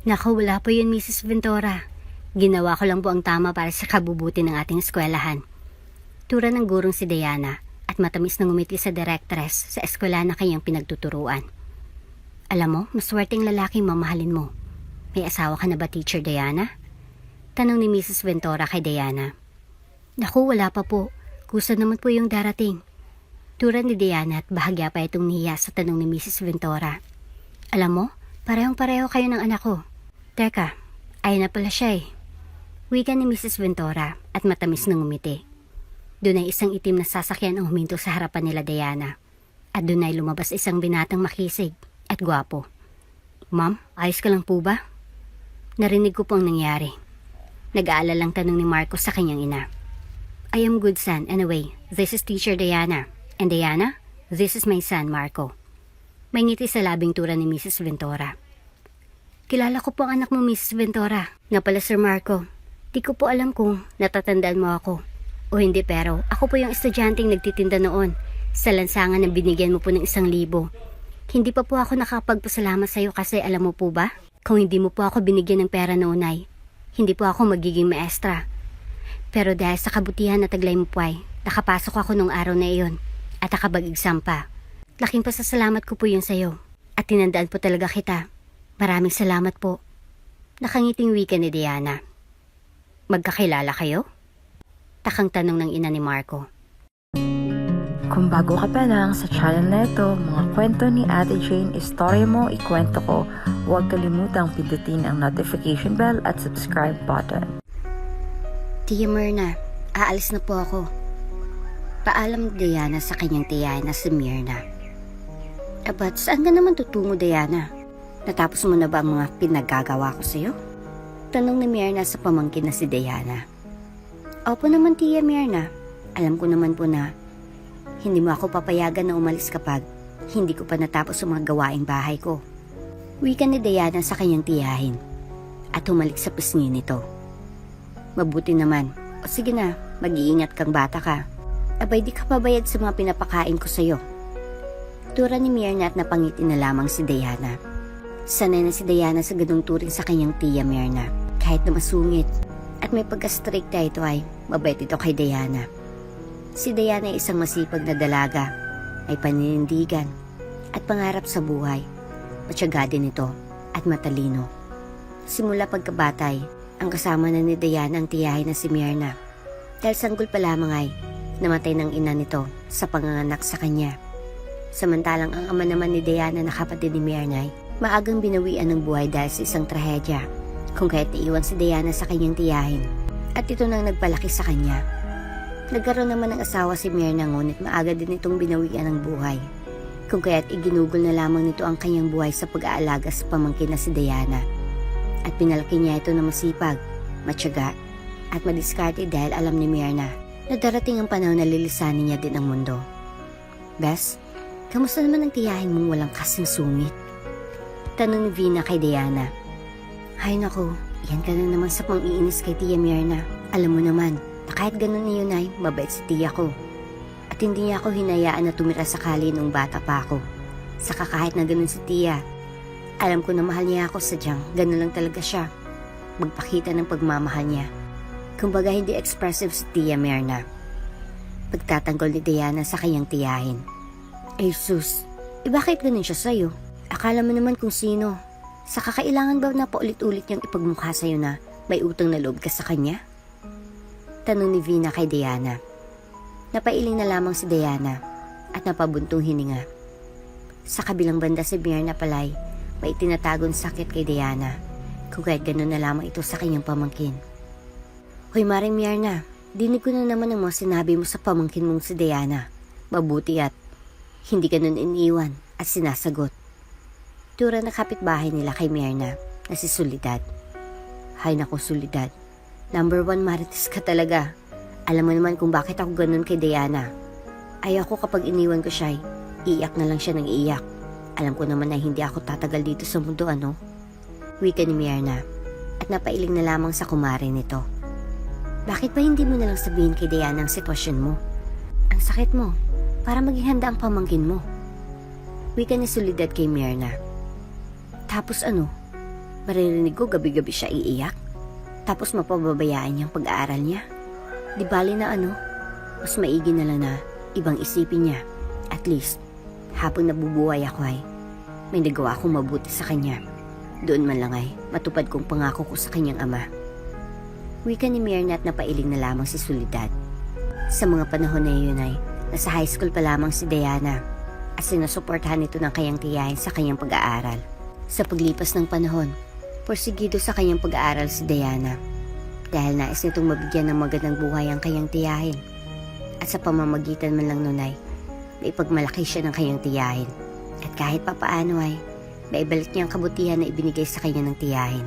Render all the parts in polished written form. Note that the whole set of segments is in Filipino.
Naku, wala po yun, Mrs. Ventura. Ginawa ko lang po ang tama para sa kabubuti ng ating eskwelahan. Tura ng gurong si Diana at matamis na ngumiti sa directress sa eskwela na kanyang pinagtuturuan. Alam mo, maswerteng lalaking mamahalin mo. May asawa ka na ba, Teacher Diana? Tanong ni Mrs. Ventura kay Diana. Naku, wala pa po. Kusa naman po yung darating. Tura ni Diana at bahagya pa itong niya sa tanong ni Mrs. Ventura. Alam mo, parehong-pareho kayo ng anak ko. Teka, ay na pala siya eh. Wika ni Mrs. Ventura at matamis na ngumiti. Doon ay isang itim na sasakyan ang huminto sa harapan nila Diana. At doon ay lumabas isang binatang makisig at gwapo. Ma'am, ayos ka lang po ba? Narinig ko po ang nangyari. Nag-aalalang tanong ni Marco sa kanyang ina. I am good, son. Anyway, this is Teacher Diana. And Diana, this is my son, Marco. May ngiti sa labing tura ni Mrs. Ventura. Kilala ko po ang anak mo, Mrs. Ventura. Nga pala, Sir Marco. Di ko po alam kung natatandaan mo ako o hindi, pero ako po yung estudyanteng nagtitinda noon sa lansangan na binigyan mo po ng 1,000. Hindi pa po ako nakapagpasalamat sa iyo kasi alam mo po ba? Kung hindi mo po ako binigyan ng pera noon ay hindi po ako magiging maestra. Pero dahil sa kabutihan na taglay mo po ay nakapasok ako nung araw na iyon at nakabag-exam pa. Laking pasasalamat ko po yun sa iyo at tinandaan po talaga kita. Maraming salamat po. Nakangiting wika ni Diana. Magkakilala kayo? Takang tanong ng ina ni Marco. Kung bago ka pa lang sa channel na ito, mga kwento ni Ate Jane, istorya mo, ikwento ko, huwag kalimutang pindutin ang notification bell at subscribe button. Tia Myrna, aalis na po ako. Paalam ni Diana sa kanyang tiyahin na si Myrna. Abat, saan ka naman tutungo, Diana? Natapos mo na ba ang mga pinagagawa ko sa'yo? Tanong ni Myrna sa pamangkin na si Diana. Opo naman, Tia Myrna. Alam ko naman po na hindi mo ako papayagan na umalis kapag hindi ko pa natapos ang mga gawaing bahay ko. Wika ni Diana sa kanyang tiyahin at humalik sa pisngi nito. Mabuti naman. O sige na, mag-iingat kang bata ka. Abay di ka pabayad sa mga pinapakain ko sa'yo. Tura ni Myrna at napangiti na lamang si Diana. Sanay na si Diana sa ganung turing sa kanyang tiya Myrna. Kahit na masungit at may pagka-stricta ito ay mabait ito kay Diana. Si Diana ay isang masipag na dalaga, may paninindigan at pangarap sa buhay. Matyaga din ito at matalino. Simula pagkabatay, ang kasama na ni Diana ang tiyahin na si Myrna. Dahil sanggol pa lamang ay namatay ng ina nito sa panganganak sa kanya. Samantalang ang ama naman ni Diana na kapatid ni Myrna ay maagang binawian ng buhay dahil sa isang trahedya kung kaya't iiwan si Diana sa kanyang tiyahin at ito nang nagpalaki sa kanya. Nagkaroon naman ng asawa si Myrna ngunit maaga din itong binawian ng buhay kung kaya't iginugol na lamang nito ang kanyang buhay sa pag-aalaga sa pamangkin na si Diana at pinalaki niya ito na masipag, matyaga at madiskarte dahil alam ni Myrna na darating ang panahon na lilisanin niya din ang mundo. Bes, kamusta naman ang tiyahin mong walang kasing sungit? Tanong ni Vina kay Diana. Hay naku, yan ka na naman sa pang-iinis kay Tia Myrna. Alam mo naman, na kahit ganun niyon ay mabait si Tia ko. At hindi niya ako hinayaan na tumira sa kali nung bata pa ako. Saka kahit na ganun si Tia, alam ko na mahal niya ako sadyang ganun lang talaga siya. Magpakita ng pagmamahal niya. Kumbaga hindi expressive si Tia Myrna. Pagtatanggol ni Diana sa kanyang tiyahin. Ay sus, bakit ganun siya sa'yo? Akala mo naman kung sino. Sa kakailangan ba na paulit-ulit niyang ipagmukha sa'yo na may utang na loob ka sa kanya? Tanong ni Vina kay Diana. Napailing na lamang si Diana at napabuntong hininga. Sa kabilang banda si Myrna palay, may tinatagong sakit kay Diana. Kung kahit ganun na lamang ito sa kanyang pamangkin. Hoy Maring Myrna, dinig ko na naman ang mga sinabi mo sa pamangkin mong si Diana. Mabuti at hindi ka nun iniwan at sinasagot. Tura na kapitbahay nila kay Myrna na si Soledad. Hay naku Soledad, number 1 marites ka talaga. Alam mo naman kung bakit ako ganun kay Diana. Ay ako kapag iniwan ko siya, iiyak na lang siya ng iiyak. Alam ko naman na hindi ako tatagal dito sa mundo, ano? Wika ni Myrna at napailing na lamang sa kumare nito. Bakit ba hindi mo na lang sabihin kay Diana ang sitwasyon mo? Ang sakit mo, para maging handa ang pamangkin mo. Wika ni Soledad kay Myrna. Tapos ano? Maririnig ko gabi-gabi siya iiyak. Tapos mapababayaan niyang pag-aaral niya. Di bali na mas maigi na lang na ibang isipin niya. At least, habang nabubuhay ako ay may nagawa akong mabuti sa kanya. Doon man lang ay matupad kong pangako ko sa kanyang ama. Wika ni Myrna at napailing na lamang si Soledad. Sa mga panahon na iyon ay nasa high school pa lamang si Diana at sinusuportahan nito ng kanyang tiyahin sa kanyang pag-aaral. Sa paglipas ng panahon, porsigido sa kanyang pag-aaral si Diana dahil nais nitong mabigyan ng magandang buhay ang kanyang tiyahin. At sa pamamagitan man lang nun ay maipagmalaki siya ng kanyang tiyahin at kahit papaano ay maibalik niya ang kabutihan na ibinigay sa kanya ng tiyahin.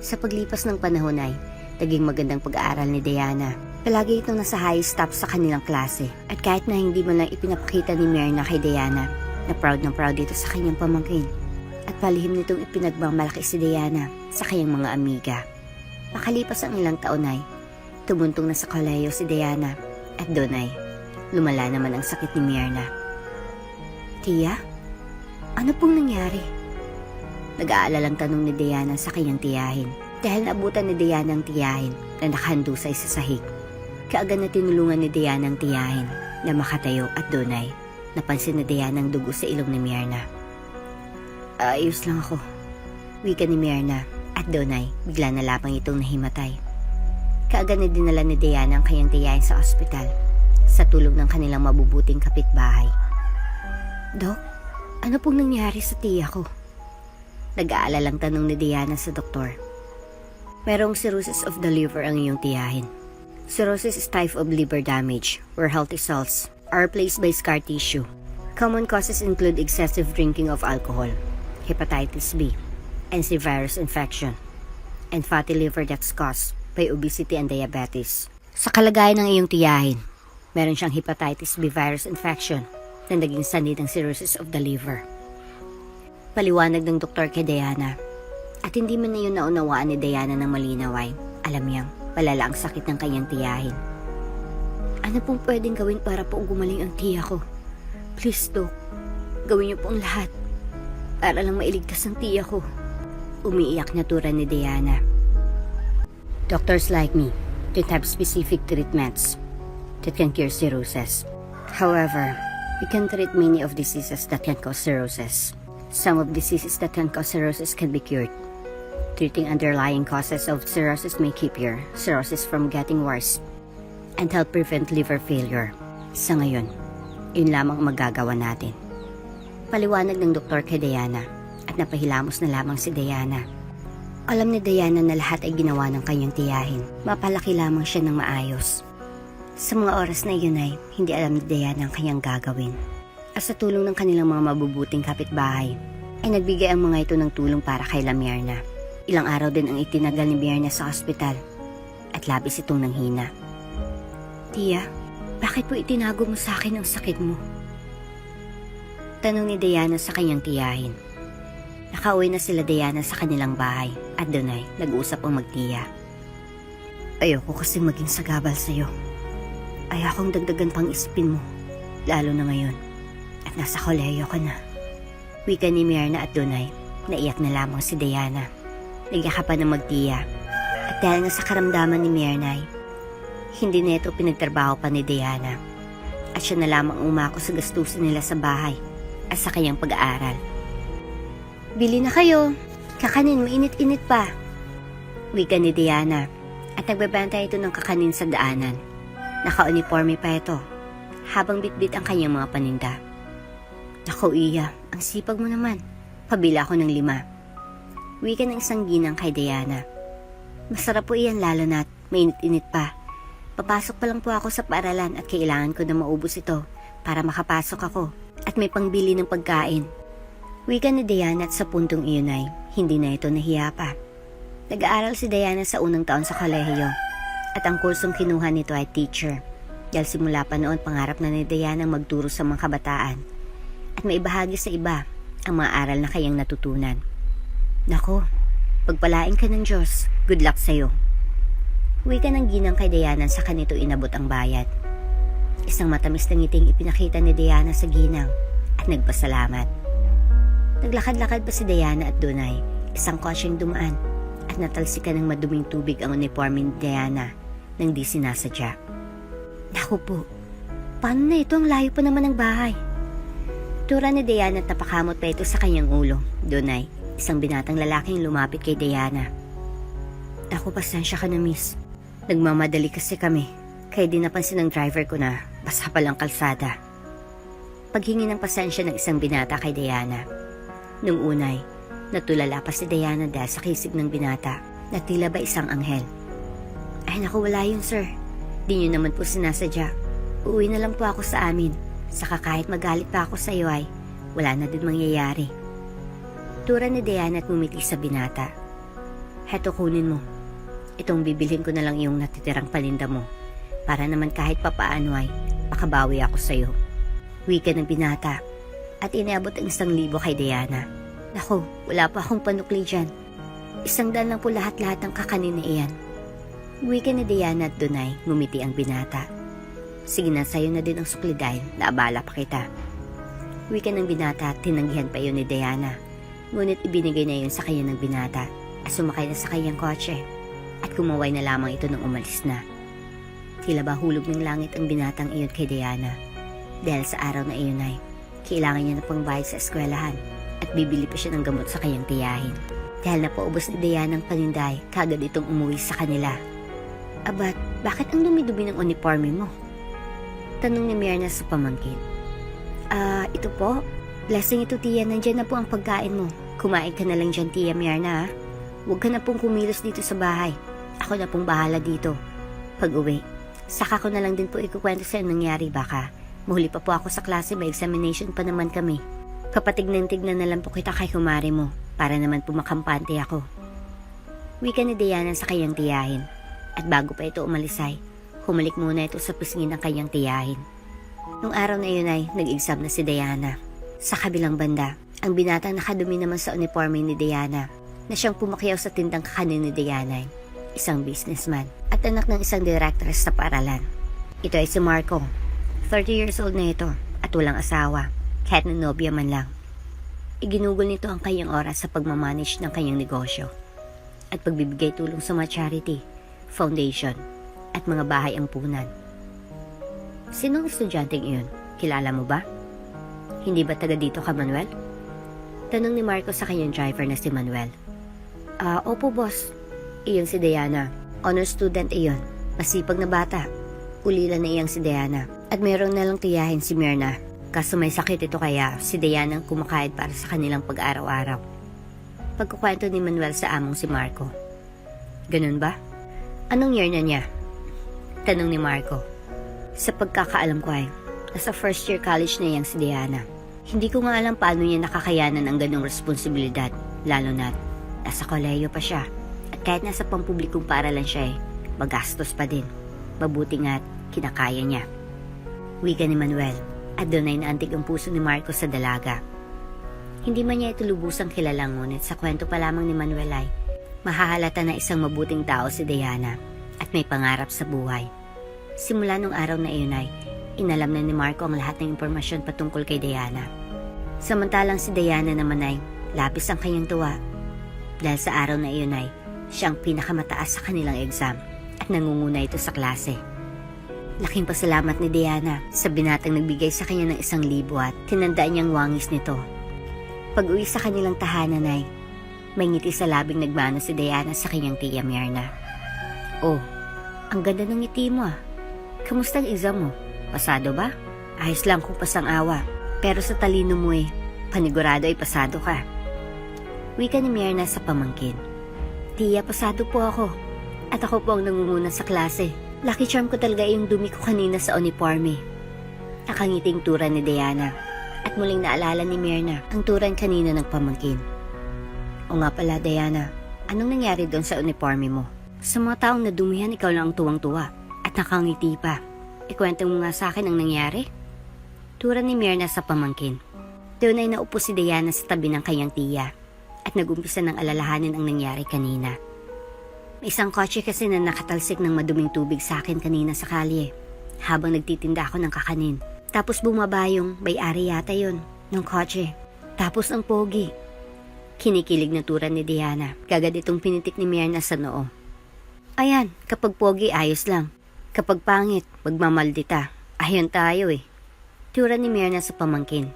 Sa paglipas ng panahon ay naging magandang pag-aaral ni Diana. Palagi itong nasa highest top sa kanilang klase at kahit na hindi man lang ipinapakita ni Myrna kay Diana na proud dito sa kanyang pamangkin at palihim nitong ipinagmamalaki si Diana sa kanyang mga amiga. Makalipas ang ilang taon ay tumuntong na sa kolehiyo si Diana at doon ay lumala naman ang sakit ni Myrna. Tia, ano pong nangyari? Nag-aalalang tanong ni Diana sa kanyang tiyahin dahil naabutan ni Diana ang tiyahin na nakahandusay sa sahig. Kaagad na tinulungan ni Diana ang tiyahin na makatayo at doon ay napansin ni Diana ang dugo sa ilong ni Myrna. Ayos lang ako, wika ni Myrna at doon ay bigla na lamang itong nahimatay. Kaagad na dinala ni Diana ang kanyang tiyahin sa ospital sa tulong ng kanilang mabubuting kapitbahay. Dok, ano pong nangyari sa tiya ko? Nag-aalalang tanong ni Diana sa doktor. Merong cirrhosis of the liver ang iyong tiyahin. Cirrhosis is type of liver damage where healthy cells are replaced by scar tissue. Common causes include excessive drinking of alcohol, hepatitis B, and virus infection, and fatty liver that's caused by obesity and diabetes. Sa kalagayan ng iyong tiyahin, meron siyang hepatitis B virus infection na naging sanhi ng cirrhosis of the liver. Paliwanag ng doktor kay Diana at hindi man na yun naunawaan ni Diana ng malinaw ay alam niyang malala ang sakit ng kanyang tiyahin. Ano pong pwedeng gawin para po gumaling ang tiya ko? Please, Dok, gawin niyo po ang lahat para lang mailigtas ang tiya ko. Umiiyak na tura ni Diana. Doctors like me don't have specific treatments that can cure cirrhosis. However, we can treat many of diseases that can cause cirrhosis. Some of diseases that can cause cirrhosis can be cured. Treating underlying causes of cirrhosis may keep your cirrhosis from getting worse and help prevent liver failure. Sa ngayon, yun lamang ang magagawa natin. Paliwanag ng doktor kay Diana at napahilamos na lamang si Diana. Alam ni Diana na lahat ay ginawa ng kanyang tiyahin. Mapalaki lamang siya ng maayos. Sa mga oras na iyon ay hindi alam ni Diana ang kanyang gagawin. At sa tulong ng kanilang mga mabubuting kapitbahay, ay nagbigay ang mga ito ng tulong para kay Myrna. Ilang araw din ang itinagal ni Myrna sa ospital at labis itong nanghina. Tia, bakit po itinago mo sa akin ang sakit mo? Tanong ni Diana sa kanyang tiyahin. Nakauwi na sila Diana sa kanilang bahay at doon ay nag-uusap ang magtiya. Ayoko kasi maging sagabal sa'yo. Ayokong dagdagan pang isipin mo, lalo na ngayon at nasa kolehiyo ka na. Wika ni Myrna at doon ay naiyak na lamang si Diana. Nagyakapan ng magtiya at dahil nga sa karamdaman ni Myrna ay hindi na ito pinagtrabaho pa ni Diana at siya na lamang umako sa gastusin nila sa bahay at sa kanyang pag-aaral. Bili na kayo, kakanin mainit-init pa. Wika ni Diana at nagbebenta ito ng kakanin sa daanan. Naka-uniforme pa ito habang bitbit ang kanyang mga paninda. Naku Iya, ang sipag mo naman. Pabila ako ng 5. Wika ng isang ginang kay Diana. Masarap po iyan lalo na't mainit-init pa. Papasok pa lang po ako sa paaralan at kailangan ko na maubos ito para makapasok ako at may pangbili ng pagkain. Wika ni Diana at sa puntong iyon ay hindi na ito nahiya pa. Nag-aaral si Diana sa unang taon sa kolehiyo at ang kursong kinuha nito ay teacher dahil simula pa noon pangarap na ni Diana magturo sa mga kabataan at maibahagi sa iba ang mga aral na kayang natutunan. Nako, pagpalain ka ng Diyos. Good luck sa'yo. Wika ng ginang kay Diana sa kanito inabot ang bayad. Isang matamis na ngiting ipinakita ni Diana sa ginang at nagpasalamat. Naglakad-lakad pa si Diana at doon ay isang kotseng dumaan at natalsikan ng maduming tubig ang uniforme ni Diana nang di sinasadya. Naku po, paano na ito? Ang layo pa naman ng bahay. Tura ni Diana at napakamot pa ito sa kanyang ulo. Doon ay isang binatang lalaking lumapit kay Diana. Naku, pasensya ka na miss. Nagmamadali kasi kami, kaya di napansin ng driver ko na basa pa lang kalsada. Paghingi ng pasensya ng isang binata kay Diana. Nung unay, natulala pa si Diana dahil sa kisig ng binata na tila ba isang anghel. Ay naku, wala yun sir. Di nyo naman po sinasadya. Uuwi na lang po ako sa amin. Saka kahit magalit pa ako sa iyo ay wala na din mangyayari. Tura ni Diana at ngumiti sa binata. Heto, kunin mo. Itong bibilhin ko na lang yung natitirang paninda mo. Para naman kahit papaano ay makabawi ako sa iyo. Wika ng binata at iniabot ang 1,000 kay Diana. Naku, wala pa akong panukli dyan. 100 lang po lahat-lahat ng kakanin na iyan. Wika ni Diana at doon ay ngumiti ang binata. Sige na, sa'yo na din ang sukli dahil naabala pa kita. Wika ng binata at tinanggihan pa yun ni Diana. Ngunit ibinigay na yun sa kanya ng binata at sumakay na sa kanyang kotse at kumaway na lamang ito nang umalis na. Tila ba hulog ng langit ang binatang iyon kay Diana dahil sa araw na iyon ay kailangan niya na pang bayad sa eskwelahan at bibili pa siya ng gamot sa kanyang tiyahin. Dahil napaubos ni Diana ang paninday, kagad itong umuwi sa kanila. Abat, bakit ang dumi-dumi ng uniforme mo? Tanong ni Myrna sa pamangkin. Ito po. Blessing ito, tiya. Nandyan na po ang pagkain mo. Kumain ka na lang dyan, tiya Myrna, ha? Huwag ka na pong kumilos dito sa bahay. Ako na pong bahala dito. Pag-uwi, saka ko na lang din po ikukwento sa'yo nangyari. Baka mahuli pa po ako sa klase, may examination pa naman kami. Kapatignan-tignan na lang po kita kay kumari mo para naman po makampante ako. Wika ni Diana sa kanyang tiyahin. At bago pa ito umalis ay, humalik muna ito sa pisngin ng kanyang tiyahin. Nung araw na yun ay nag-exam na si Diana. Sa kabilang banda, ang binatang nakadumi naman sa uniforme ni Diana na siyang pumakyaw sa tindang kakanin ni Diana ay isang businessman at anak ng isang directress sa paaralan. Ito ay si Marco. 30 years old na ito at walang asawa, kahit na nobya man lang. Iginugol nito ang kanyang oras sa pagmamanage ng kanyang negosyo at pagbibigay tulong sa mga charity, foundation, at mga bahay ampunan. Sinong estudyanteng iyon? Kilala mo ba? Hindi ba taga dito ka, Manuel? Tanong ni Marco sa kanyang driver na si Manuel. Opo boss. Iyon si Diana. Honor student iyon. Masipag na bata. Ulila na iyang si Diana. At mayroong nalang tiyahin si Myrna. Kaso may sakit ito kaya si Diana ang kumakayod para sa kanilang pag-araw-araw. Pagkukwento ni Manuel sa among si Marco. Ganun ba? Anong year na niya? Tanong ni Marco. Sa pagkakaalam ko ay, nasa first year college na iyang si Diana. Hindi ko nga alam paano niya nakakayanan ang ganong responsibilidad, lalo na nasa kolehiyo pa siya. At kahit nasa pampublikong paaralan siya magastos pa din. Mabuti nga't kinakaya niya. Wika ni Manuel, at doon ay naantig ang puso ni Marco sa dalaga. Hindi man niya ito lubusang kilala, ngunit sa kwento pa lamang ni Manuel ay mahahalata na isang mabuting tao si Diana at may pangarap sa buhay. Simula nung araw na iyon ay inalam na ni Marco ang lahat ng impormasyon patungkol kay Diana. Samantalang si Diana naman ay labis ang kanyang tuwa dahil sa araw na iyon ay siyang pinakamataas sa kanilang exam at nangunguna ito sa klase. Laking pasalamat ni Diana sa binatang nagbigay sa kanya ng 1,000 at tinandaan niyang wangis nito. Pag-uwi sa kanilang tahanan ay may ngiti sa labing nagmano si Diana sa kanyang tiya Myrna. Oh, ang ganda ng ngiti mo ah. Kamusta ang exam mo? Pasado ba? Ayos lang kung pasang-awa. Pero sa talino mo panigurado ay pasado ka. Wika ni Myrna sa pamangkin. Tiya, pasado po ako. At ako po ang nangunguna sa klase. Lucky charm ko talaga yung dumi ko kanina sa uniforme. Nakangiting turan ni Diana. At muling naalala ni Myrna ang turan kanina ng pamangkin. O nga pala, Diana, anong nangyari doon sa uniforme mo? Sa mga taong nadumihan, ikaw lang ang tuwang-tuwa at nakangiti pa. Ikwento mo nga sa akin ang nangyari. Turan ni Myrna sa pamangkin. Doon ay naupo si Diana sa tabi ng kanyang tiya at nagumpisa ng alalahanin ang nangyari kanina. May isang kotse kasi na nakatalsik ng maduming tubig sa akin kanina sa kalye habang nagtitinda ako ng kakanin. Tapos bumaba yung may-ari yata yun ng kotse. Tapos ang pogi. Kinikilig na tura ni Diana. Kagad itong pinitik ni Myrna sa noo. Ayan, kapag pogi ayos lang. Kapag pangit, magmamaldita. Ayun tayo eh. Tura ni Myrna sa pamangkin.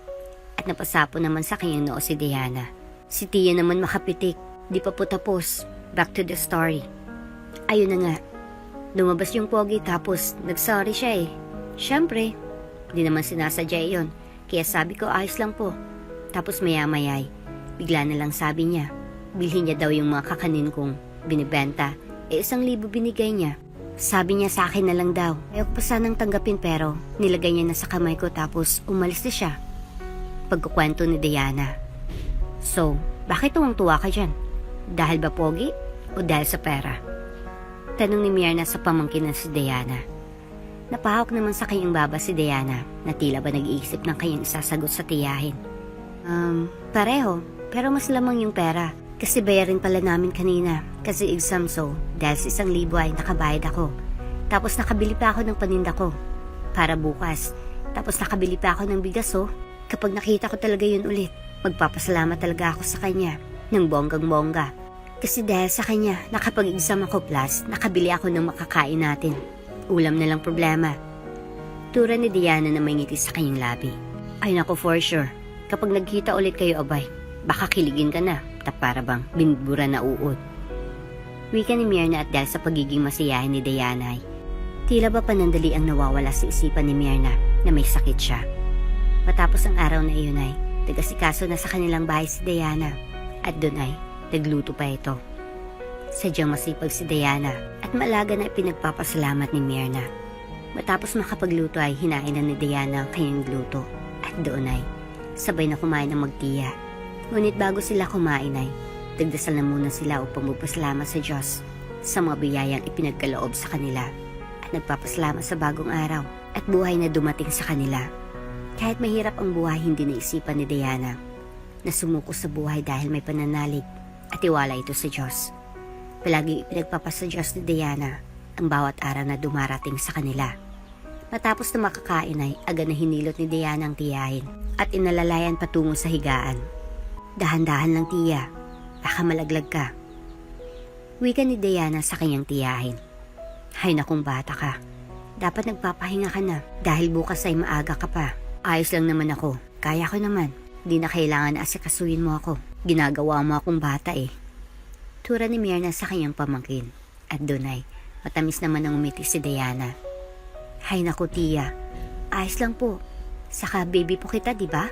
At napasapo naman sa kanyang noo si Diana. Si Tia naman makapitik. Di pa po tapos. Back to the story. Ayun na nga. Lumabas yung pogi tapos nagsorry siya eh. Siyempre, di naman sinasadya yun. Kaya sabi ko ayos lang po. Tapos maya-mayay, bigla na lang sabi niya, bilhin niya daw yung mga kakanin kong binibenta. 1,000 binigay niya. Sabi niya sa akin na lang daw. Ayaw pa sanang tanggapin pero nilagay niya na sa kamay ko tapos umalis na siya. Pagkukwento ni Diana. So, bakit tuwang-tuwa ka dyan? Dahil ba pogi o dahil sa pera? Tanong ni Myrna sa pamangkin na si Diana. Napahawak naman sa kanyang baba si Diana na tila ba nag-iisip ng kanyang isasagot sa tiyahin. Pareho, pero mas lamang yung pera. Kasi bayarin pala namin kanina kasi exam so dahil sa 1,000 ay nakabayad ako. Tapos nakabili pa ako ng paninda ko para bukas. Tapos nakabili pa ako ng bigas oh. Kapag nakita ko talaga yun ulit, magpapasalamat talaga ako sa kanya ng bonggang-bongga. Kasi dahil sa kanya, nakapag-exam ako plus, nakabili ako ng makakain natin. Ulam na lang problema. Tura ni Diana na may ngiti sa kanyang labi. Ay nako for sure, kapag nagkita ulit kayo abay, baka kiligin ka na, para bang binibura na uod. Wika ni Myrna at dahil sa pagiging masiyahin ni Diana ay, tila ba panandali ang nawawala sa isipan ni Myrna na may sakit siya. Matapos ang araw na iyon ay, tagasikaso na sa kanilang bahay si Diana at doon ay, nagluto pa ito. Sadyang masipag si Diana at malaga na ipinagpapasalamat ni Myrna. Matapos makapagluto ay hinain na ni Diana ang kanyang gluto at doon ay sabay na kumain ng magtiya. Ngunit bago sila kumain ay nagdasal na muna sila upang magpasalamat sa Diyos sa mga biyayang ipinagkaloob sa kanila at nagpapasalamat sa bagong araw at buhay na dumating sa kanila. Kahit mahirap ang buhay, hindi naisipan ni Diana na sumuko sa buhay dahil may pananalig at tiwala ito sa Diyos. Palagi ipinagpapasa Diyos ni Diana ang bawat araw na dumarating sa kanila. Matapos na makakain ay agad na hinilot ni Diana ang tiyahin at inalalayan patungo sa higaan. Dahan-dahan lang tiya, baka malaglag ka. Wika ni Diana sa kanyang tiyahin. Hay nakong bata ka, dapat nagpapahinga ka na dahil bukas ay maaga ka pa. Ayos lang naman ako, kaya ko naman. Di na kailangan na asikasuhin mo ako. Ginagawa mo akong bata eh. Tura ni Myrna sa kanyang pamangkin. At doon ay matamis naman ang umiti si Diana. Hay naku tiya, ayos lang po. Saka baby po kita, di ba?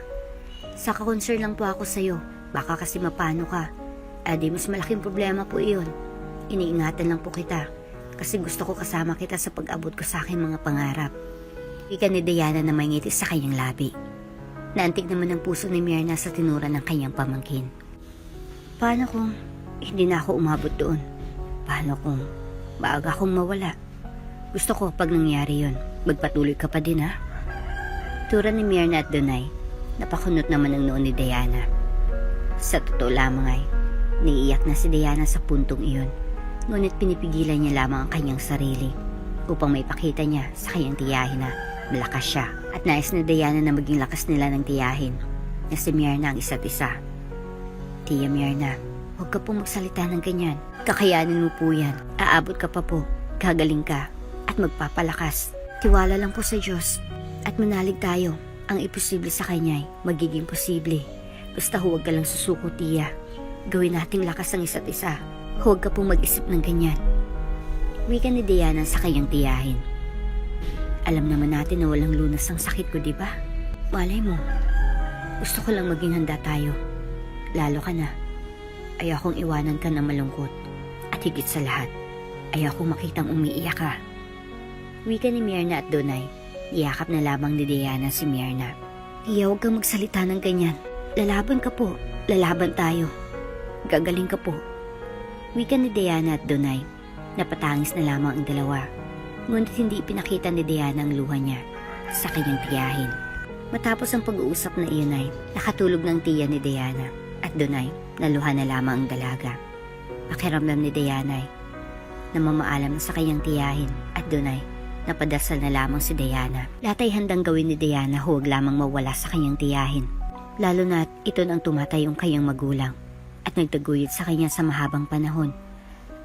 Saka concern lang po ako sa'yo. Baka kasi mapano ka. Di mas malaking problema po iyon. Iniingatan lang po kita. Kasi gusto ko kasama kita sa pag-abot ko sa aking mga pangarap. Ika ni Diana na may ngiti sa kanyang labi. Naantig naman ang puso ni Myrna sa tinura ng kanyang pamangkin. Paano kung hindi na ako umabot doon? Paano kung maaga akong mawala? Gusto ko pag nangyari yon, magpatuloy ka pa din ha? Tura ni Myrna at Dunay, napakunot naman ang noon ni Diana. Sa totoo lamang ay, niiyak na si Diana sa puntong iyon, ngunit pinipigilan niya lamang ang kanyang sarili upang maipakita niya sa kanyang tiyahin na malakas siya at nais ni Diana na maging lakas nila ng tiyahin na si Myrna ang isa't isa. Tia Myrna, huwag ka pong magsalita ng ganyan. Kakayanin mo po yan. Aabot ka pa po. Gagaling ka at magpapalakas. Tiwala lang po sa Diyos at manalig tayo. Ang imposible sa Kanya ay magiging posible. Basta huwag ka lang susuko, tiya. Gawin nating lakas ang isa't isa. Huwag ka pong mag-isip ng ganyan. Wika ni Diana sa kanyang tiyahin. Alam naman natin na walang lunas ang sakit ko, di ba? Malay mo. Gusto ko lang maging handa tayo. Lalo ka na. Ayokong iwanan ka na malungkot. At higit sa lahat, ayokong makitang umiiyak ka. Wika ni Myrna at Dunay. Iyakap na lamang ni Diana si Myrna. Tiya, huwag kang magsalita ng ganyan. Lalaban ka po. Lalaban tayo. Gagaling ka po. Wika ni Diana at Dunay. Napatangis na lamang ang dalawa. Ngunit hindi ipinakita ni Diana ang luha niya sa kanyang tiyahin. Matapos ang pag-uusap na iyon ay nakatulog ng tiya ni Diana at Dunay naluha na lamang ang dalaga. Pakiramdam ni Diana ay namamaalam sa kanyang tiyahin at Dunay napadasal na lamang si Diana. Lahat ay handang gawin ni Diana, huwag lamang mawala sa kanyang tiyahin. Lalo na't ito nang tumatay ang kanyang magulang at nagtaguyod sa kanya sa mahabang panahon,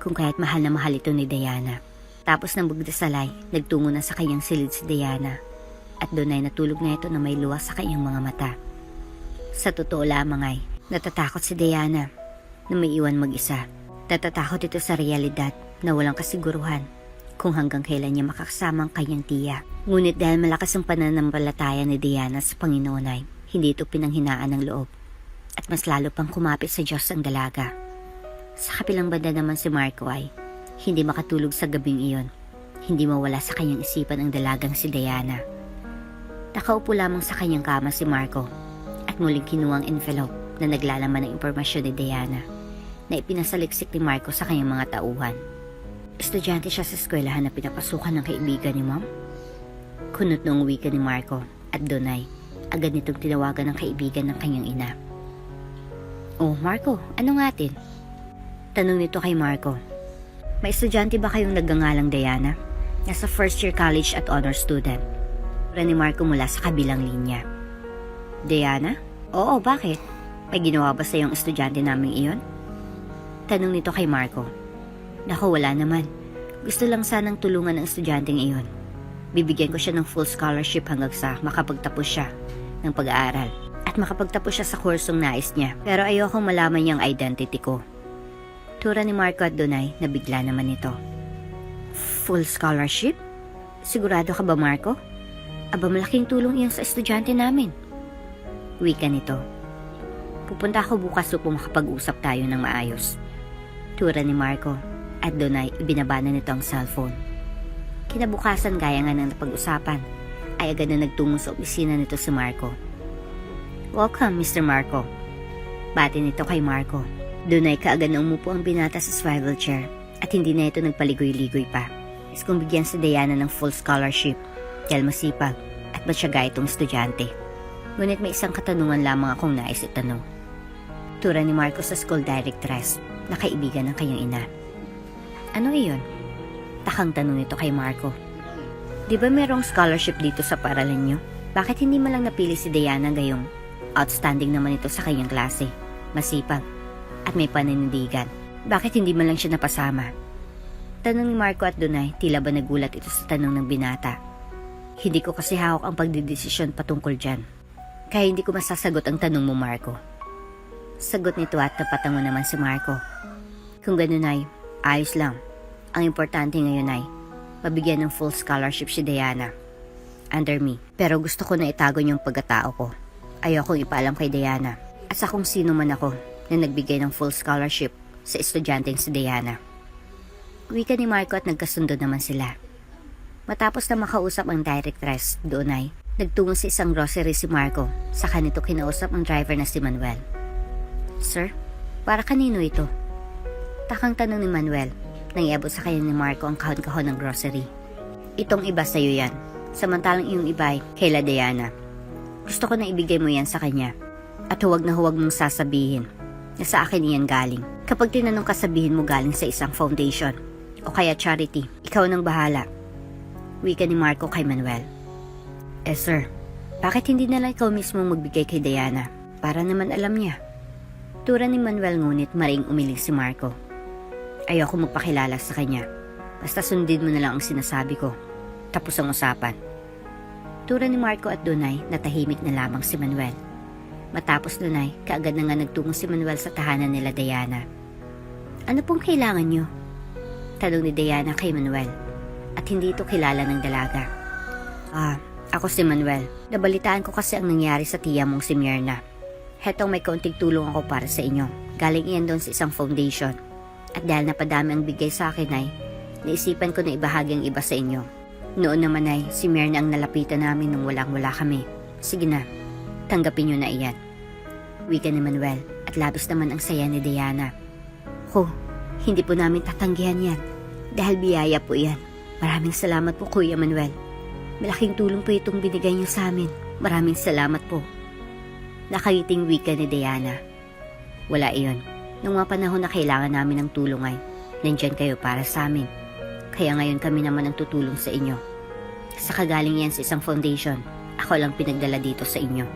kung kaya't mahal na mahal ito ni Diana. Tapos ng bugdasalay, nagtungo na sa kanyang silid si Diana, at doon ay natulog na ito na may luha sa kanyang mga mata. Sa totoo lamang ay, natatakot si Diana na may iwan mag-isa. Natatakot ito sa realidad na walang kasiguruhan kung hanggang kailan niya makakasama ang kanyang tiya. Ngunit dahil malakas ang pananampalataya ni Diana sa Panginoon ay, hindi ito pinanghinaan ng loob, at mas lalo pang kumapit sa Diyos ang dalaga. Sa kabilang banda naman si Marco ay, hindi makatulog sa gabing iyon. Hindi mawala sa kanyang isipan ang dalagang si Diana. Nakaupo lamang sa kanyang kama si Marco at muling kinuha ang envelope na naglalaman ng impormasyon ni Diana na ipinasaliksik ni Marco sa kanyang mga tauhan. Estudyante siya sa eskwelahan na pinapasukan ng kaibigan ni Mom. Kunot noong wika ni Marco at doon ay agad nitong tinawagan ng kaibigan ng kanyang ina. "Oh, Marco, ano nga atin?" Tanong nito kay Marco. "May estudyante ba kayong nagngangalang Diana? Nasa first year college at honor student." Ni Marco mula sa kabilang linya. "Diana? Oo, bakit? May ginawa ba sa iyong estudyante naming iyon?" Tanong nito kay Marco. "Naku, wala naman. Gusto lang sanang tulungan ng estudyanteng iyon. Bibigyan ko siya ng full scholarship hanggang sa makapagtapos siya ng pag-aaral at makapagtapos siya sa kursong nais niya. Pero ayokong malaman niyang identity ko." Tura ni Marco at Donay na bigla naman ito. "Full scholarship? Sigurado ka ba, Marco? Aba, malaking tulong iyan sa estudyante namin." Wika nito. "Pupunta ako bukas upang makapag-usap tayo ng maayos." Tura ni Marco at doon ay ibinaba na nito ang cellphone. Kinabukasan gaya nga ng napag-usapan ay agad na nagtungo sa opisina nito si Marco. "Welcome, Mr. Marco." Bati nito kay Marco. Doon ay kaagad na umupo ang binata sa swivel chair at hindi na ito nagpaligoy-ligoy pa. Is kung bigyan si Diana ng full scholarship dahil masipag at matyaga itong estudyante. Ngunit may isang katanungan lamang akong nais itanong. Tura ni Marco sa school directress na kaibigan ng kanyang ina. "Ano iyon?" Takang tanong nito kay Marco. "Di ba merong scholarship dito sa paaralan niyo? Bakit hindi man lang napili si Diana gayong outstanding naman ito sa kanyang klase, masipag, at may paninindigan? Bakit hindi man lang siya napasama?" Tanong ni Marco at Donay, tila ba nagulat ito sa tanong ng binata. "Hindi ko kasi hawak ang pagdidesisyon patungkol dyan. Kaya hindi ko masasagot ang tanong mo, Marco." Sagot nito at napatango naman si Marco. "Kung ganun ay, ayos lang. Ang importante ngayon ay, mabigyan ng full scholarship si Diana. Under me. Pero gusto ko na itago niyong pagkatao ko. Ayokong ipaalam kay Diana at sa kung sino man ako na nagbigay ng full scholarship sa estudyanteng si Diana." Wika ni Marco at nagkasundo naman sila. Matapos na makausap ang directress, doon ay nagtungo sa isang grocery si Marco. Saka nito kinausap ang driver na si Manuel. "Sir, para kanino ito?" Takang tanong ni Manuel nang iabot sa kanya ni Marco ang kahon-kahon ng grocery. "Itong iba sa'yo yan. Samantalang iyong iba ay kay La Diana. Gusto ko na ibigay mo yan sa kanya. At huwag na huwag mong sasabihin na sa akin iyan galing. Kapag tinanong ka, sabihin mo galing sa isang foundation o kaya charity. Ikaw nang bahala." Wika ni Marco kay Manuel. Sir, bakit hindi na lang ikaw mismo magbigay kay Diana? Para naman alam niya." Tura ni Manuel ngunit maring umiling si Marco. "Ayoko magpakilala sa kanya. Basta sundin mo na lang ang sinasabi ko. Tapos ang usapan." Tura ni Marco at Donay natahimik na lamang si Manuel. Matapos Donay, kaagad na nga nagtungo si Manuel sa tahanan nila Diana. "Ano pong kailangan niyo?" Tanong ni Diana kay Manuel. At hindi ito kilala ng dalaga. Ako si Manuel. Nabalitaan ko kasi ang nangyari sa tiya mong si Myrna. Hetong may kaunting tulong ako para sa inyo. Galing iyan doon sa isang foundation. At dahil napadami ang bigay sa akin ay, naisipan ko na ibahagi ang iba sa inyo. Noon naman ay, si Myrna ang nalapitan namin nung walang-wala kami. Sige na, tanggapin nyo na iyan." Wika ni Manuel at labis naman ang saya ni Diana. Hindi po namin tatanggihan yan. Dahil biyaya po yan. Maraming salamat po, Kuya Manuel. Malaking tulong po itong binigay niyo sa amin. Maraming salamat po. Nakayiting wika ni Diana. "Wala iyon. Nung mga panahon na kailangan namin ng tulong ay, nandyan kayo para sa amin. Kaya ngayon kami naman ang tutulong sa inyo. Sa kagaling yan sa isang foundation, ako lang pinagdala dito sa inyo."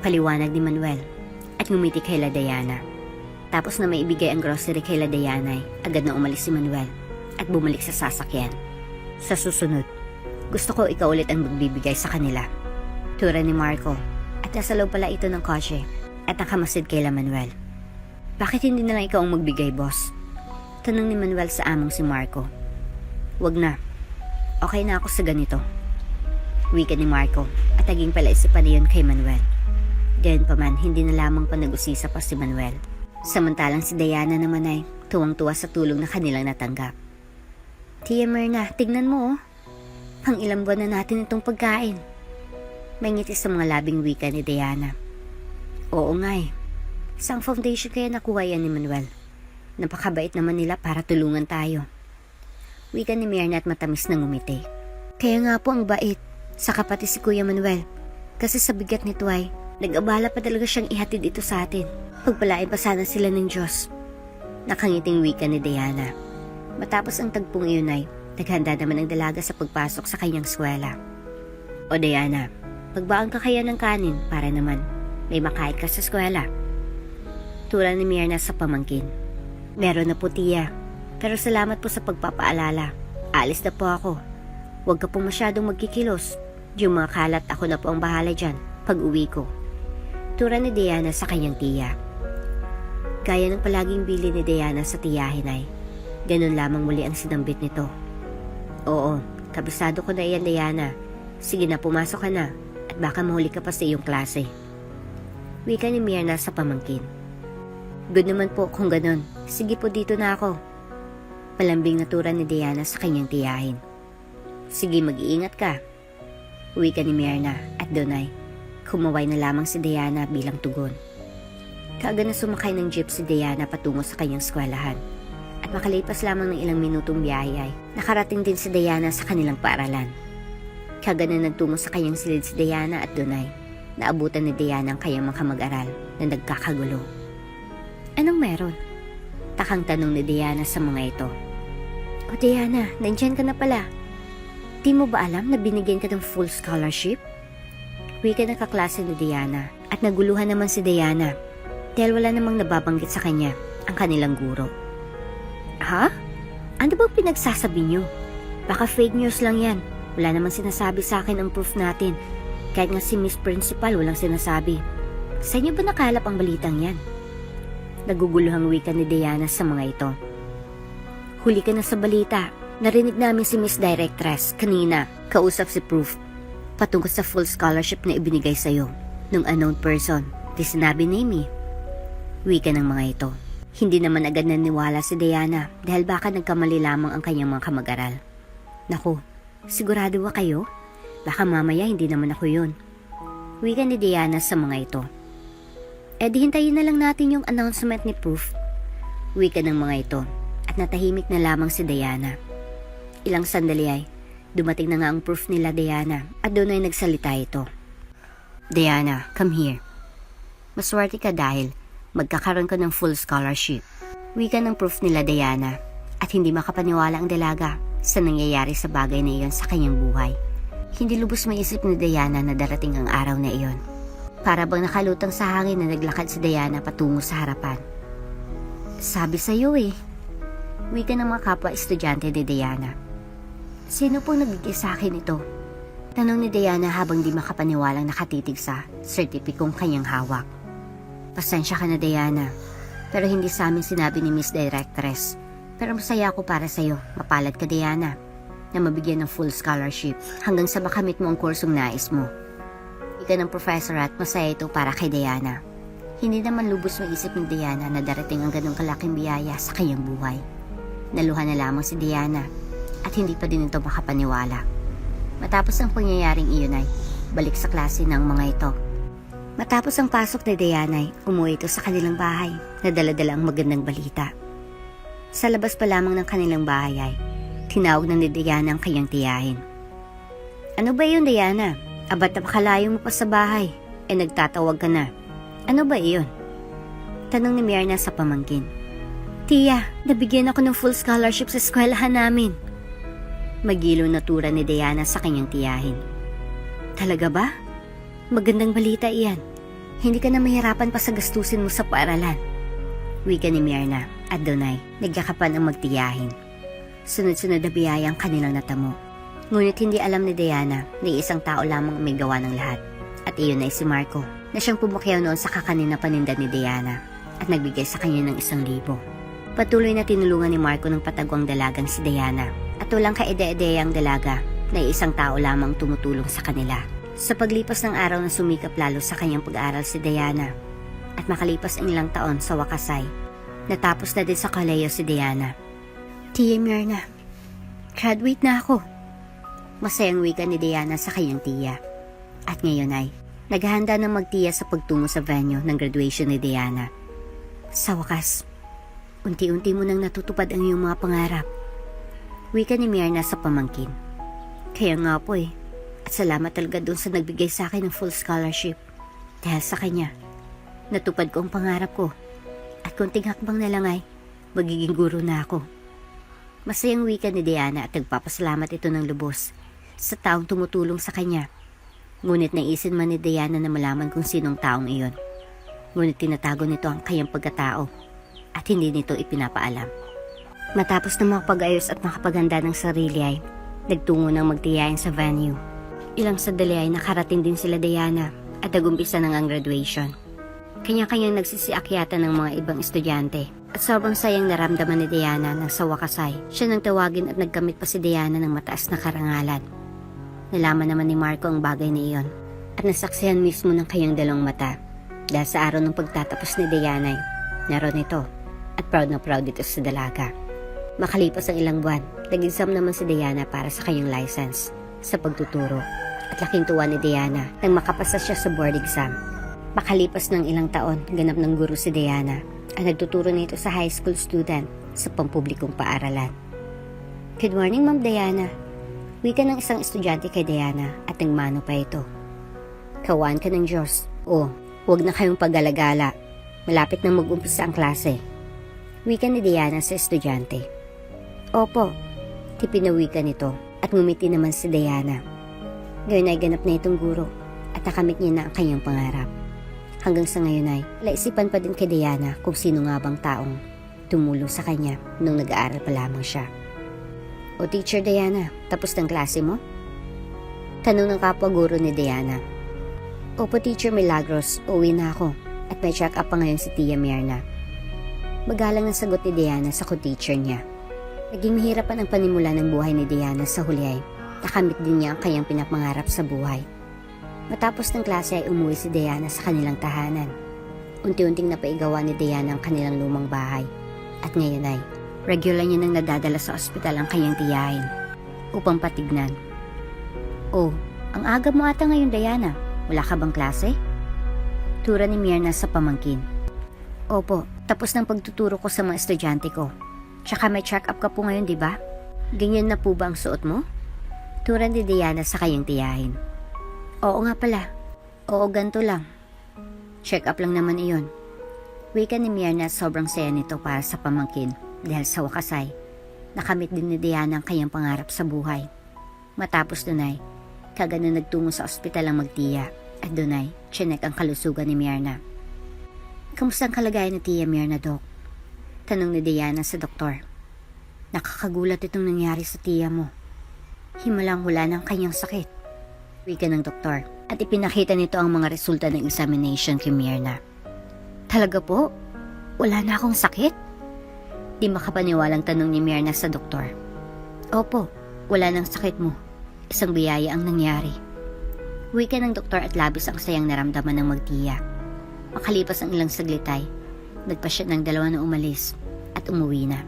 Paliwanag ni Manuel at ngumiti kay La Diana. Tapos na maibigay ang grocery kay La Diana, agad na umalis si Manuel at bumalik sa sasakyan. Sa susunod, gusto ko ikaw ulit ang magbibigay sa kanila. Tura ni Marco at nasa loob pala ito ng kotse at nakamasid kay La Manuel. Bakit hindi na lang ikaw ang magbigay, boss? Tanong ni Manuel sa among si Marco. Wag na. Okay na ako sa ganito. Wika ni Marco at naging palaisipan niyon kay Manuel. Gayon pa man, hindi na lamang panag-usisa pa si Manuel. Samantalang si Diana naman ay tuwang-tuwa sa tulong na kanilang natanggap. Tia Myrna, tignan mo oh. Pang ilang buwan na natin itong pagkain. May ngiti sa mga labing wika ni Diana. Oo nga eh. Isang foundation kaya nakuha yan ni Manuel. Napakabait naman nila para tulungan tayo. Wika ni Myrna at matamis na ngumiti. Kaya nga po ang bait. Saka pati si Kuya Manuel. Kasi sa bigat nito ay nag-abala pa talaga siyang ihatid ito sa atin. Pagpalain pa sana sila ng Diyos. Nakangiting wika ni Diana. Matapos ang tagpong iyon ay naghanda naman ang dalaga sa pagpasok sa kanyang eskwela. O Diana, magbaon ka kaya ng kanin para naman may makain ka sa eskwela. Tura ni Myrna sa pamangkin. Meron na po tiya, pero salamat po sa pagpapaalala. Alis na po ako. Huwag ka po masyadong magkikilos. Yung mga kalat ako na po ang bahala dyan pag uwi ko. Tura ni Diana sa kanyang tiya. Gaya ng palaging bili ni Diana sa tiyahin ay ganun lamang muli ang sinambit nito. Oo, kabisado ko na iyan Diana. Sige na, pumasok ka na at baka mahuli ka pa sa iyong klase. Wika ni Myrna sa pamangkin. Good naman po kung ganun. Sige po, dito na ako. Malambing na tura ni Diana sa kanyang tiyahin. Sige, mag-iingat ka. Wika ni Myrna at doon ay kumaway na lamang si Diana bilang tugon. Kaagad na sumakay ng jeep si Diana patungo sa kanyang eskwelahan. At makalipas lamang ng ilang minutong biyahe ay nakarating din si Diana sa kanilang paaralan. Kaagad na nagtungo sa kanyang silid si Diana at doon ay naabutan ni Diana ang kanyang mga kamag-aral na nagkakagulo. Anong meron? Takang tanong ni Diana sa mga ito. O Diana, nandyan ka na pala. Di mo ba alam na binigyan ka ng full scholarship? Wika na kaklase ni Diana at naguluhan naman si Diana dahil wala namang nababanggit sa kanya ang kanilang guro. Ha? Ano bang pinagsasabi niyo? Baka fake news lang yan. Wala namang sinasabi sa akin ang proof natin. Kahit nga si Miss Principal walang sinasabi. Sa inyo ba nakalap ang balitang yan? Naguguluhang wika ni Diana sa mga ito. Huli ka na sa balita. Narinig namin si Miss Directress kanina, kausap si Proof, patungkol sa full scholarship na ibinigay sa'yo ng unknown person. Di sinabi name eh. Wika ng mga ito. Hindi naman agad naniwala si Diana dahil baka nagkamali lamang ang kanyang mga kamag-aral. Naku, sigurado ba kayo? Baka mamaya hindi naman ako yun. Wika ni Diana sa mga ito. Eh di hintayin na lang natin yung announcement ni Proof. Wika ng mga ito at natahimik na lamang si Diana. Ilang sandali ay dumating na nga ang proof nila Diana at doon ay nagsalita ito. Diana, come here. Maswerte ka dahil magkakaroon ka ng full scholarship. Wika ng proof nila Diana at hindi makapaniwala ang dalaga sa nangyayari sa bagay na iyon sa kanyang buhay. Hindi lubos maisip ni Diana na darating ang araw na iyon. Para bang nakalutang sa hangin na naglakad si Diana patungo sa harapan. Sabi sa'yo eh. Wika ng mga kapwa-estudyante ni Diana. Sino pong nagbigay sa akin ito? Tanong ni Diana habang di makapaniwalang nakatitig sa sertipikong kanyang hawak. Pasensya ka na Diana, pero hindi sa amin sinabi ni Miss Directress. Pero masaya ako para sa'yo, mapalad ka Diana, na mabigyan ng full scholarship hanggang sa makamit mo ang kursong nais mo. Ika ng professor at masaya ito para kay Diana. Hindi naman lubos maisip ni Diana na darating ang ganong kalaking biyaya sa kanyang buhay. Naluha na lamang si Diana at hindi pa din ito makapaniwala. Matapos ang pangyayaring iyon ay balik sa klase ng mga ito. Matapos ang pasok ni Diana ay umuwi ito sa kanilang bahay na dala-dala ang magandang balita. Sa labas pa lamang ng kanilang bahay ay tinawag na ni Diana ang kanyang tiyahin. Ano ba yun Diana? Abat napakalayo mo pa sa bahay. Nagtatawag ka na. Ano ba iyon? Tanong ni Myrna sa pamangkin. Tiya, nabigyan ako ng full scholarship sa eskwelahan namin. Magilo na tura ni Diana sa kanyang tiyahin. Talaga ba? Magandang balita iyan. Hindi ka na mahirapan pa sa gastusin mo sa paaralan. Wika ni Myrna at Donay, nagyakapan ang magtiyahin. Sunod-sunod na biyaya ang kanilang natamo. Ngunit hindi alam ni Diana na isang tao lamang ang may gawa ng lahat. At iyon ay si Marco, na siyang pumakyaw noon sa kakanin na paninda ni Diana at nagbigay sa kanya ng 1,000. Patuloy na tinulungan ni Marco ng patagwang dalagang si Diana at walang kaide-ideyang dalaga na isang tao lamang tumutulong sa kanila. Sa paglipas ng araw na sumikap lalo sa kanyang pag-aaral si Diana at makalipas ang ilang taon sa wakasay, natapos na din sa kolehiyo si Diana. Tia Myrna, graduate na ako. Masayang wika ni Diana sa kanyang tiya. At ngayon ay naghahanda ng magtiya sa pagtungo sa venue ng graduation ni Diana. Sa wakas, unti-unti mo nang natutupad ang iyong mga pangarap. Wika ni Myrna sa pamangkin. Kaya nga po at salamat talaga doon sa nagbigay sa akin ng full scholarship. Dahil sa kanya, natupad ko ang pangarap ko. At kunting hakbang na lang ay magiging guro na ako. Masayang wika ni Diana at nagpapasalamat ito ng lubos sa taong tumutulong sa kanya. Ngunit naisin man ni Diana na malaman kung sinong taong iyon. Ngunit tinatago nito ang kanyang pagkatao at hindi nito ipinapaalam. Matapos na makapag-ayos at makapaghanda ng sarili ay nagtungo ng magtiyain sa venue. Ilang sandali ay nakarating din sila Diana at nagumpisa ng ang graduation. Kanya-kanyang nagsisiakyatan ng mga ibang estudyante at sobrang sayang naramdaman ni Diana nang sa wakasay siya nang tawagin at nagkamit pa si Diana ng mataas na karangalan. Nalaman naman ni Marco ang bagay na iyon at nasaksihan mismo ng kanyang dalawang mata dahil sa araw ng pagtatapos ni Diana ay naroon ito at proud na proud ito sa dalaga. Makalipas ang ilang buwan, nag-exam naman si Diana para sa kanyang license sa pagtuturo at laking tuwa ni Diana nang makapasa siya sa board exam. Makalipas ng ilang taon, ganap ng guro si Diana at nagtuturo nito sa high school student sa pampublikong paaralan. Good morning, Ma'am Diana. Wika ng isang estudyante kay Diana at nagmano pa ito. Kawaan ka ng Diyos. Huwag na kayong pag-alagala. Malapit na mag-umpisa ang klase. Wika ni Diana sa estudyante. Opo, tipinawika nito at ngumiti naman si Diana. Ngayon ay ganap na itong guro at nakamit niya na ang kanyang pangarap. Hanggang sa ngayon ay laisipan pa din kay Diana kung sino nga bang taong tumulong sa kanya nung nag-aaral pa lamang siya. O Teacher Diana, tapos ng klase mo? Tanong ng kapwa guro ni Diana. Opo Teacher Milagros, uwi na ako at may check up pa ngayon si Tia Myrna. Magalang ang sagot ni Diana sa co-teacher niya. Naging mahirapan ang panimula ng buhay ni Diana sa huli ay nakamit din niya ang kanyang pinapangarap sa buhay. Matapos ng klase ay umuwi si Diana sa kanilang tahanan. Unti-unting napaigawa ni Diana ang kanilang lumang bahay. At ngayon ay regular niya nang nadadala sa ospital ang kanyang tiyahin upang patignan. Ang aga mo ata ngayon Diana. Wala ka bang klase? Tura ni Myrna sa pamangkin. Opo, tapos ng pagtuturo ko sa mga estudyante ko. Tsaka may check-up ka po ngayon, di ba? Ganyan na po ba ang suot mo? Tura ni Diana sa kanyang tiyahin. Oo nga pala. Oo, ganito lang. Check-up lang naman iyon. Wika ni Myrna sobrang saya nito para sa pamangkin dahil sa wakasay, nakamit din ni Diana ang kanyang pangarap sa buhay. Matapos doon ay, kagana nagtungo sa ospital ang magtiya at doon ay, chinek ang kalusugan ni Myrna. Kamusta ang kalagayan ni Tia Myrna, Doc? Tanong ni Diana sa doktor. Nakakagulat itong nangyari sa tiya mo. Himalang wala ng kanyang sakit. Wika ng doktor at ipinakita nito ang mga resulta ng examination kay Myrna. Talaga po? Wala na akong sakit? Di makapaniwalang tanong ni Myrna sa doktor. Opo, wala nang sakit mo. Isang biyaya ang nangyari. Wika ng doktor at labis ang sayang naramdaman ng magtiya. Makalipas ang ilang saglit ay nagpa siya ng dalawa na umalis at umuwi na.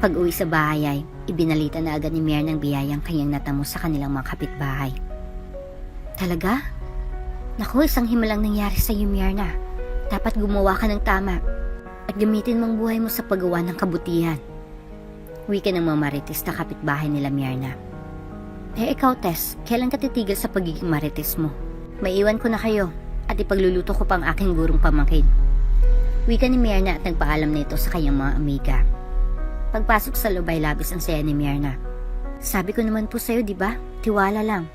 Pag-uwi sa bahay ay ibinalita na agad ni Myrna ang biyayang kanyang natamo sa kanilang mga kapitbahay. Talaga? Naku, isang himalang nangyari sa iyo Myrna. Dapat gumawa ka ng tama at gamitin mong buhay mo sa paggawa ng kabutihan. Wika ng mamaritis na kapitbahay nila Myrna. Ikaw Tess, kailan ka titigil sa pagiging marites mo? Maiwan ko na kayo at ipagluluto ko pang aking gurong pamangkin. Wika ni Myrna at nagpaalam nito sa kanyang mga amiga. Pagpasok sa loob ay labis ang saya ni Myrna. Sabi ko naman po sa'yo, di ba? Tiwala lang.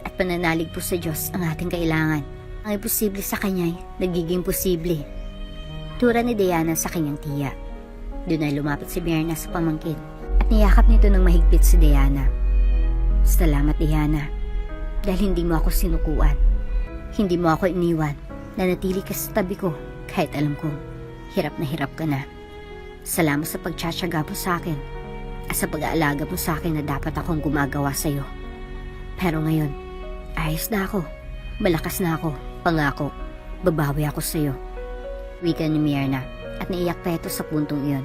At pananalig po sa Diyos ang ating kailangan. Ang imposible sa Kanya ay nagiging posible. Tura ni Diana sa kanyang tiya. Doon ay lumapit si Myrna sa pamangkin at niyakap nito ng mahigpit si Diana. Salamat Diana, dahil hindi mo ako sinukuan. Hindi mo ako iniwan, nanatili ka sa tabi ko kahit alam kong hirap ka na. Salamat sa pagtsatsaga mo sa akin at sa pag-aalaga mo sa akin na dapat akong gumagawa sa iyo. Pero ngayon, ayos na ako, malakas na ako, pangako, babawi ako sa iyo. Wika ni Myrna at naiyak pa ito sa puntong iyon.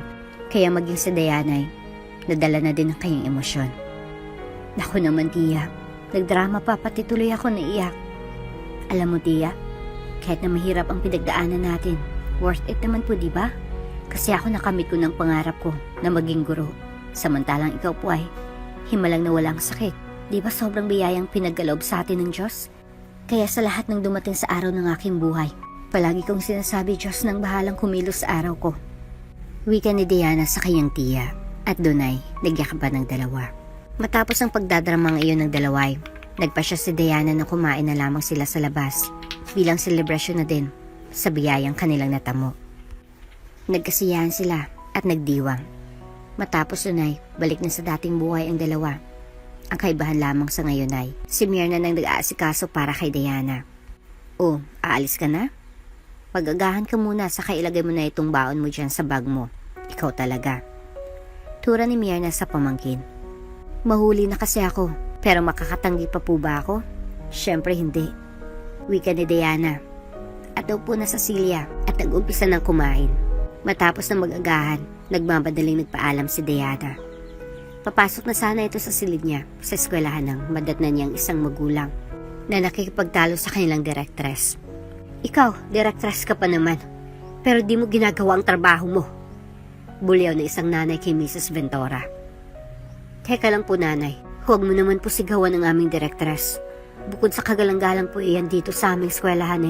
Kaya maging si Diana ay nadala na din ang kanyang emosyon. Naku naman tiya, nagdrama pa pati tuloy ako naiyak. Alam mo tiya, kahit na mahirap ang pinagdaanan natin, worth it naman po diba? Kasi ako nakamit ko ng pangarap ko na maging guro. Samantalang ikaw po ay himalang na walang sakit. Diba sobrang biyayang pinagkaloob sa atin ng Diyos? Kaya sa lahat ng dumating sa araw ng aking buhay, palagi kong sinasabi Diyos nang bahalang kumilos sa araw ko. Wika ni Diana sa kanyang tiya at doon ay nagyakapan ng dalawa. Matapos ang pagdadramang iyon ng dalaway, nagpasya si Diana na kumain na lamang sila sa labas bilang selebrasyon na din sa biyayang kanilang natamo. Nagkasiyahan sila at nagdiwang. Matapos doon ay balik na sa dating buhay ang dalawa. Ang kaibahan lamang sa ngayon ay si Myrna nang nag-aasikaso para kay Diana. Oh, aalis ka na? Mag-agahan ka muna saka ilagay mo na itong baon mo dyan sa bag mo. Ikaw talaga. Tura ni Myrna sa pamangkin. Mahuli na kasi ako, pero makakatanggi pa po ba ako? Siyempre hindi. Wika ni Diana. At daw po na sa Celia at nag-umpisa ng kumain. Matapos na mag-agahan, nagmamadaling nagpaalam si Diana. Papasok na sana ito sa silid niya sa eskwelahan ng madatnan niyang isang magulang na nakikipagtalo sa kanilang direktres. Ikaw, direktres ka pa naman, pero di mo ginagawa ang trabaho mo. Buliw na isang nanay kay Mrs. Ventura. Teka lang po nanay, huwag mo naman po sigawan ng aming direktres. Bukod sa kagalang-galang po iyan dito sa aming eskwelahan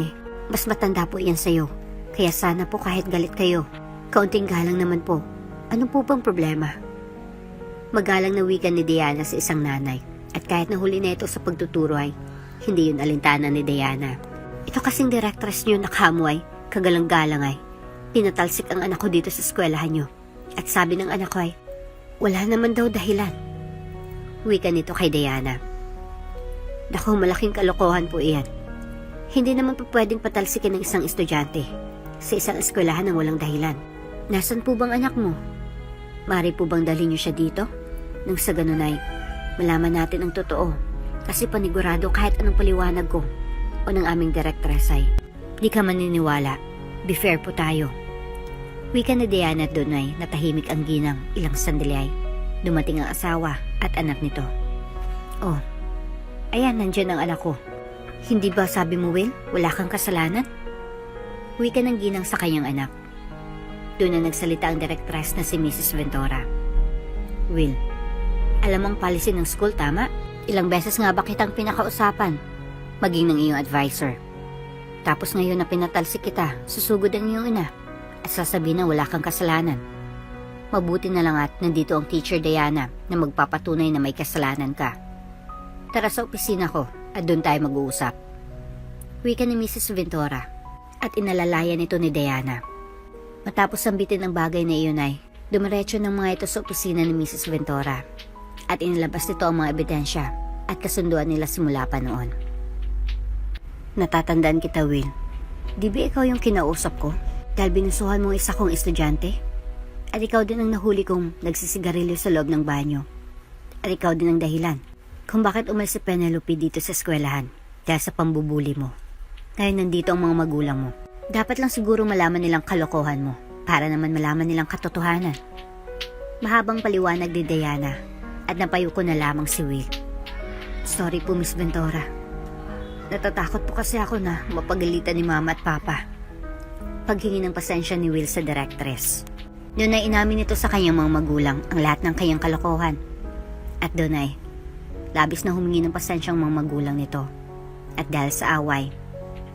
mas matanda po iyan sa'yo. Kaya sana po kahit galit kayo, kaunting galang naman po. Ano po bang problema? Magalang na wika ni Diana sa isang nanay at kahit nahuli na ito sa pagtuturo ay hindi yun alintana ni Diana. Ito kasing direktres niyo na kamo ay kagalang-galang ay pinatalsik ang anak ko dito sa eskwelahan niyo. At sabi ng anak ko ay wala naman daw dahilan. Wika nito kay Diana. Naku, malaking kalokohan po iyan. Hindi naman po pwedeng patalsikin ng isang estudyante sa isang eskwelahan ng walang dahilan. Nasaan po bang anak mo? Mari po bang dalhin niyo siya dito? Nang sa ganun ay malaman natin ang totoo. Kasi panigurado kahit anong paliwanag ko o ng aming direktres ay di ka maniniwala. Be fair po tayo. Wika ni Diana at doon ay natahimik ang ginang. Ilang sandali ay dumating ang asawa at anak nito. Oh, ayan, nandyan ang anak ko. Hindi ba sabi mo, Will, wala kang kasalanan? Wika ng ginang sa kanyang anak. Doon na nagsalita ang direktres na si Mrs. Ventura. Will, alam mong policy ng school, tama? Ilang beses nga ba kitang pinakausapan, maging ng iyong advisor. Tapos ngayon na pinatalsik kita, susugod ang iyong ina at sasabihin na wala kang kasalanan. Mabuti na lang at nandito ang teacher Diana na magpapatunay na may kasalanan ka. Tara sa opisina ko at doon tayo mag-uusap. Wika ni Mrs. Ventura at inalalayan ito ni Diana. Matapos sambitin ang bagay na iyon ay dumiretso ng mga ito sa opisina ni Mrs. Ventura at inilabas nito ang mga ebidensya at kasunduan nila simula pa noon. Natatandaan kita, Will. Di ba ikaw yung kinausap ko dahil binusuhan mo isa kong estudyante? At ikaw din ang nahuli kong nagsisigarilyo sa loob ng banyo. At ikaw din ang dahilan kung bakit umalis si Penelope dito sa eskwelahan dahil sa pambubuli mo. Ngayon nandito ang mga magulang mo. Dapat lang siguro malaman nilang kalokohan mo para naman malaman nilang katotohanan. Mahabang paliwanag ni Diana at napayo ko na lamang si Will. Sorry po, Miss Ventura. Natatakot po kasi ako na mapagalitan ni Mama at Papa. Paghingi ng pasensya ni Will sa direktres. Doon ay inamin nito sa kanyang mga magulang ang lahat ng kanyang kalokohan. At doon ay labis na humingi ng pasensya ang mga magulang nito. At dahil sa away,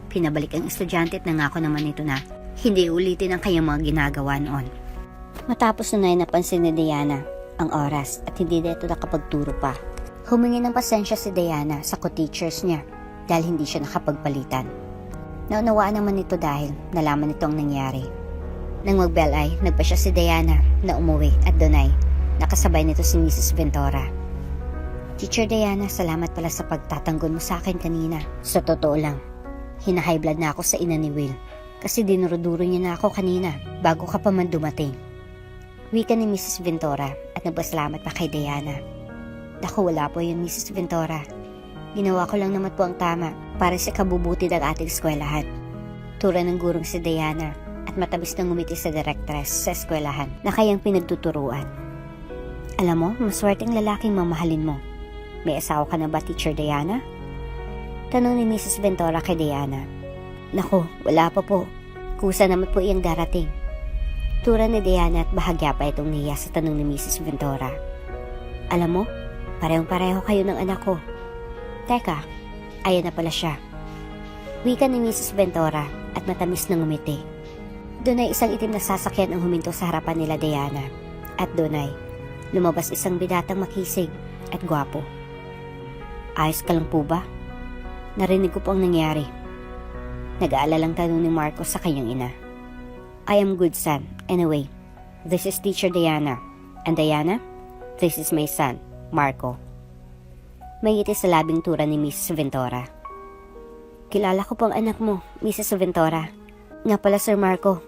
pinabalik ang estudyante at nangako naman nito na hindi ulitin ang kanyang mga ginagawa noon. Matapos na napansin ni Diana ang oras at hindi na ito nakapagturo pa. Humingi ng pasensya si Diana sa co-teachers niya dahil hindi siya nakapagpalitan. Naunawaan naman nito dahil nalaman nito ang nangyari. Nang mag-bell ay, nagpa siya si Diana na umuwi at doon ay nakasabay nito si Mrs. Ventura. Teacher Diana, salamat pala sa pagtatanggol mo sa akin kanina. Sa totoo lang, hina-high blood na ako sa ina ni Will kasi dinuruduro niya na ako kanina bago ka pa man dumating. Wika ni Mrs. Ventura at nagpasalamat pa kay Diana. Naku, wala po yun, Mrs. Ventura. Ginawa ko lang naman po ang tama para sa kabubuti ng ating eskwelahan. Tura ng gurong si Diana at matabis na ngumiti sa directress sa eskwelahan na kayang pinagtuturuan. Alam mo, maswerteng lalaking mamahalin mo. May asawa ka na ba, Teacher Diana? Tanong ni Mrs. Ventura kay Diana. Naku, wala pa po. Kusa naman po iyang darating. Tura ni Diana at bahagya pa itong niya sa tanong ni Mrs. Ventura. Alam mo, parehong-pareho kayo ng anak ko. Teka, ayan na pala siya. Wika ni Mrs. Ventura at matamis na ngumiti. Doon ay isang itim na sasakyan ang huminto sa harapan nila Diana. At doon ay lumabas isang binatang makisig at gwapo. Ayos ka lang po ba? Narinig ko po ang nangyari. Nag-aalalang tanong ni Marco sa kanyang ina. I am good, son. Anyway, this is Teacher Diana. And Diana, this is my son, Marco. May ngiti sa labing tura ni Mrs. Ventura. Kilala ko po ang anak mo, Mrs. Ventura. Nga pala, Sir Marco.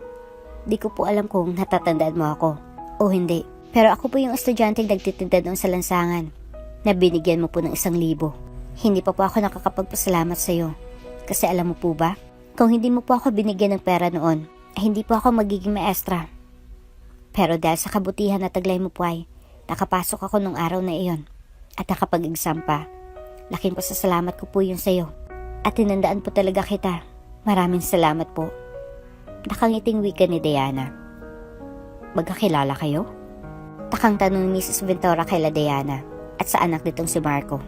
Di ko po alam kung natatandaan mo ako o hindi. Pero ako po yung estudyanteng nagtitinda doon sa lansangan na binigyan mo po ng 1,000. Hindi pa po ako nakakapagpasalamat sa iyo. Kasi alam mo po ba, kung hindi mo po ako binigyan ng pera noon, hindi po ako magiging maestra. Pero dahil sa kabutihan na taglay mo po ay, nakapasok ako nung araw na iyon. At nakapag-exam pa. Laking pasasalamat ko po yun sa'yo. At tinandaan po talaga kita. Maraming salamat po. Nakangiting wika ni Diana. Magkakilala kayo? Takang tanong ni Mrs. Ventura kay la Diana at sa anak nitong si Marco.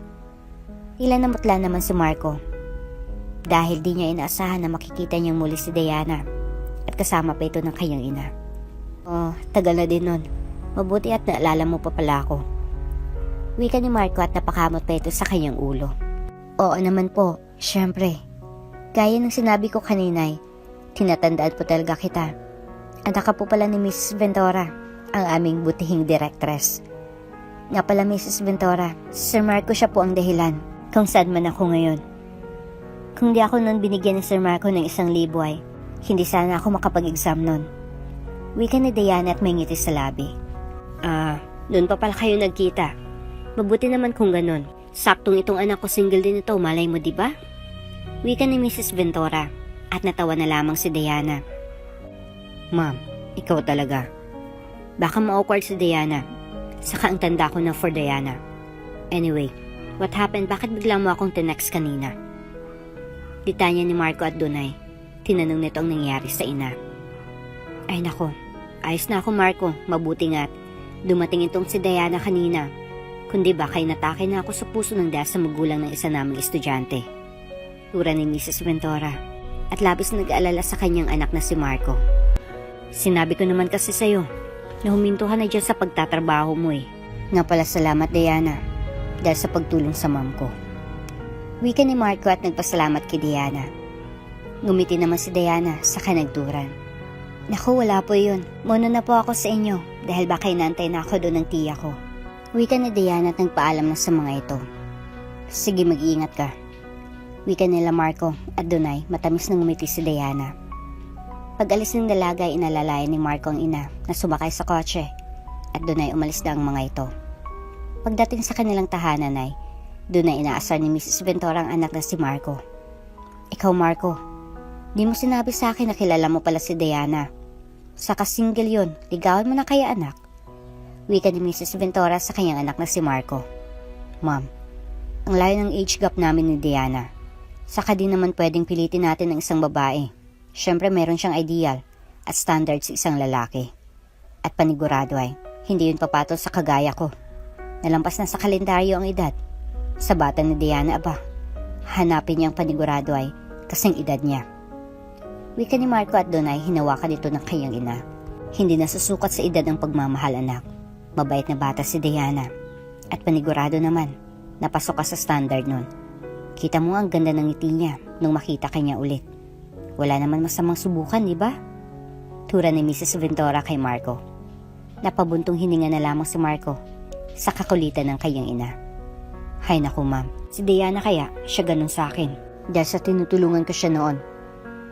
Tila namutla naman si Marco. Dahil di niya inaasahan na makikita niyang muli si Diana at kasama pa ito ng kanyang ina. Oh, tagal na din nun. Mabuti at naalala mo pa pala ako. Wika ni Marco at napakamot pa ito sa kanyang ulo. Oo naman po, syempre. Gaya ng sinabi ko kanina, tinatandaan po talaga kita. Anak ka po pala ni Mrs. Ventura, ang aming butihing directress. Nga pala Mrs. Ventura, Sir Marco siya po ang dahilan kung saan man ako ngayon. Kung di ako nun binigyan ni Sir Marco ng 1,000 ay, hindi sana ako makapag-exam nun. Wika ni Diana at may ngiti sa labi. Noon pa pala kayo nagkita. Mabuti naman kung ganon. Saktong itong anak ko single din ito, malay mo diba? Wika ni Mrs. Ventura at natawa na lamang si Diana. Ma'am, ikaw talaga. Baka ma-awkward si Diana. Saka ang tanda ko na for Diana. Anyway, what happened? Bakit bigla mo akong tinext kanina? Ditanya ni Marco at Dunay. Tinanong nito ang nangyari sa ina. Ay nako, ayos na ako Marco, mabuti nga't dumating itong si Diana kanina. Kundi baka inatake na ako sa puso ng dahil sa magulang ng isa naming estudyante. Tura ni Mrs. Ventura at labis nag-aalala sa kanyang anak na si Marco. Sinabi ko naman kasi sa'yo na huminto ka na dyan sa pagtatrabaho mo eh. Nga pala salamat Diana dahil sa pagtulong sa mom ko. Wika ni Marco at nagpasalamat kay Diana. Ngumiti naman si Diana sa kanagturan. Naku, wala po yun. Muna na po ako sa inyo dahil baka inaantay na ako doon ng tiya ko. Wika ni Diana at nagpaalam na sa mga ito. Sige, mag-iingat ka. Wika nila Marco at Dunay, matamis na ngumiti si Diana. Pag-alis ng dalaga ay inalalayan ni Marco ang ina na sumakay sa kotse at Dunay umalis na ang mga ito. Pagdating sa kanilang tahanan ay Dunay inaasar ni Mrs. Ventura ang anak na si Marco. Ikaw Marco, di mo sinabi sa akin na kilala mo pala si Diana. Saka single yun, ligawan mo na kaya anak? Wika ni Mrs. Ventura sa kanyang anak na si Marco. Ma'am, ang layo ng age gap namin ni Diana. Saka di naman pwedeng pilitin natin ng isang babae. Siyempre meron siyang ideal at standard sa isang lalaki. At panigurado ay, hindi yun papatol sa kagaya ko. Nalampas na sa kalendaryo ang edad. Sa bata ni Diana aba, hanapin niyang panigurado ay kasing edad niya. Wika ni Marco at Dunay, hinawakan ito ng kanyang ina. Hindi nasusukat sa edad ang pagmamahal anak. Mabait na bata si Diana. At panigurado naman, napasok ka sa standard nun. Kita mo ang ganda ng ngiti niya nung makita ka niya ulit. Wala naman masamang subukan, di ba? Tura ni Mrs. Ventura kay Marco. Napabuntong hininga na lamang si Marco sa kakulitan ng kanyang ina. Hay naku ma'am, si Diana kaya siya ganun sa akin. Dahil sa tinutulungan ko siya noon.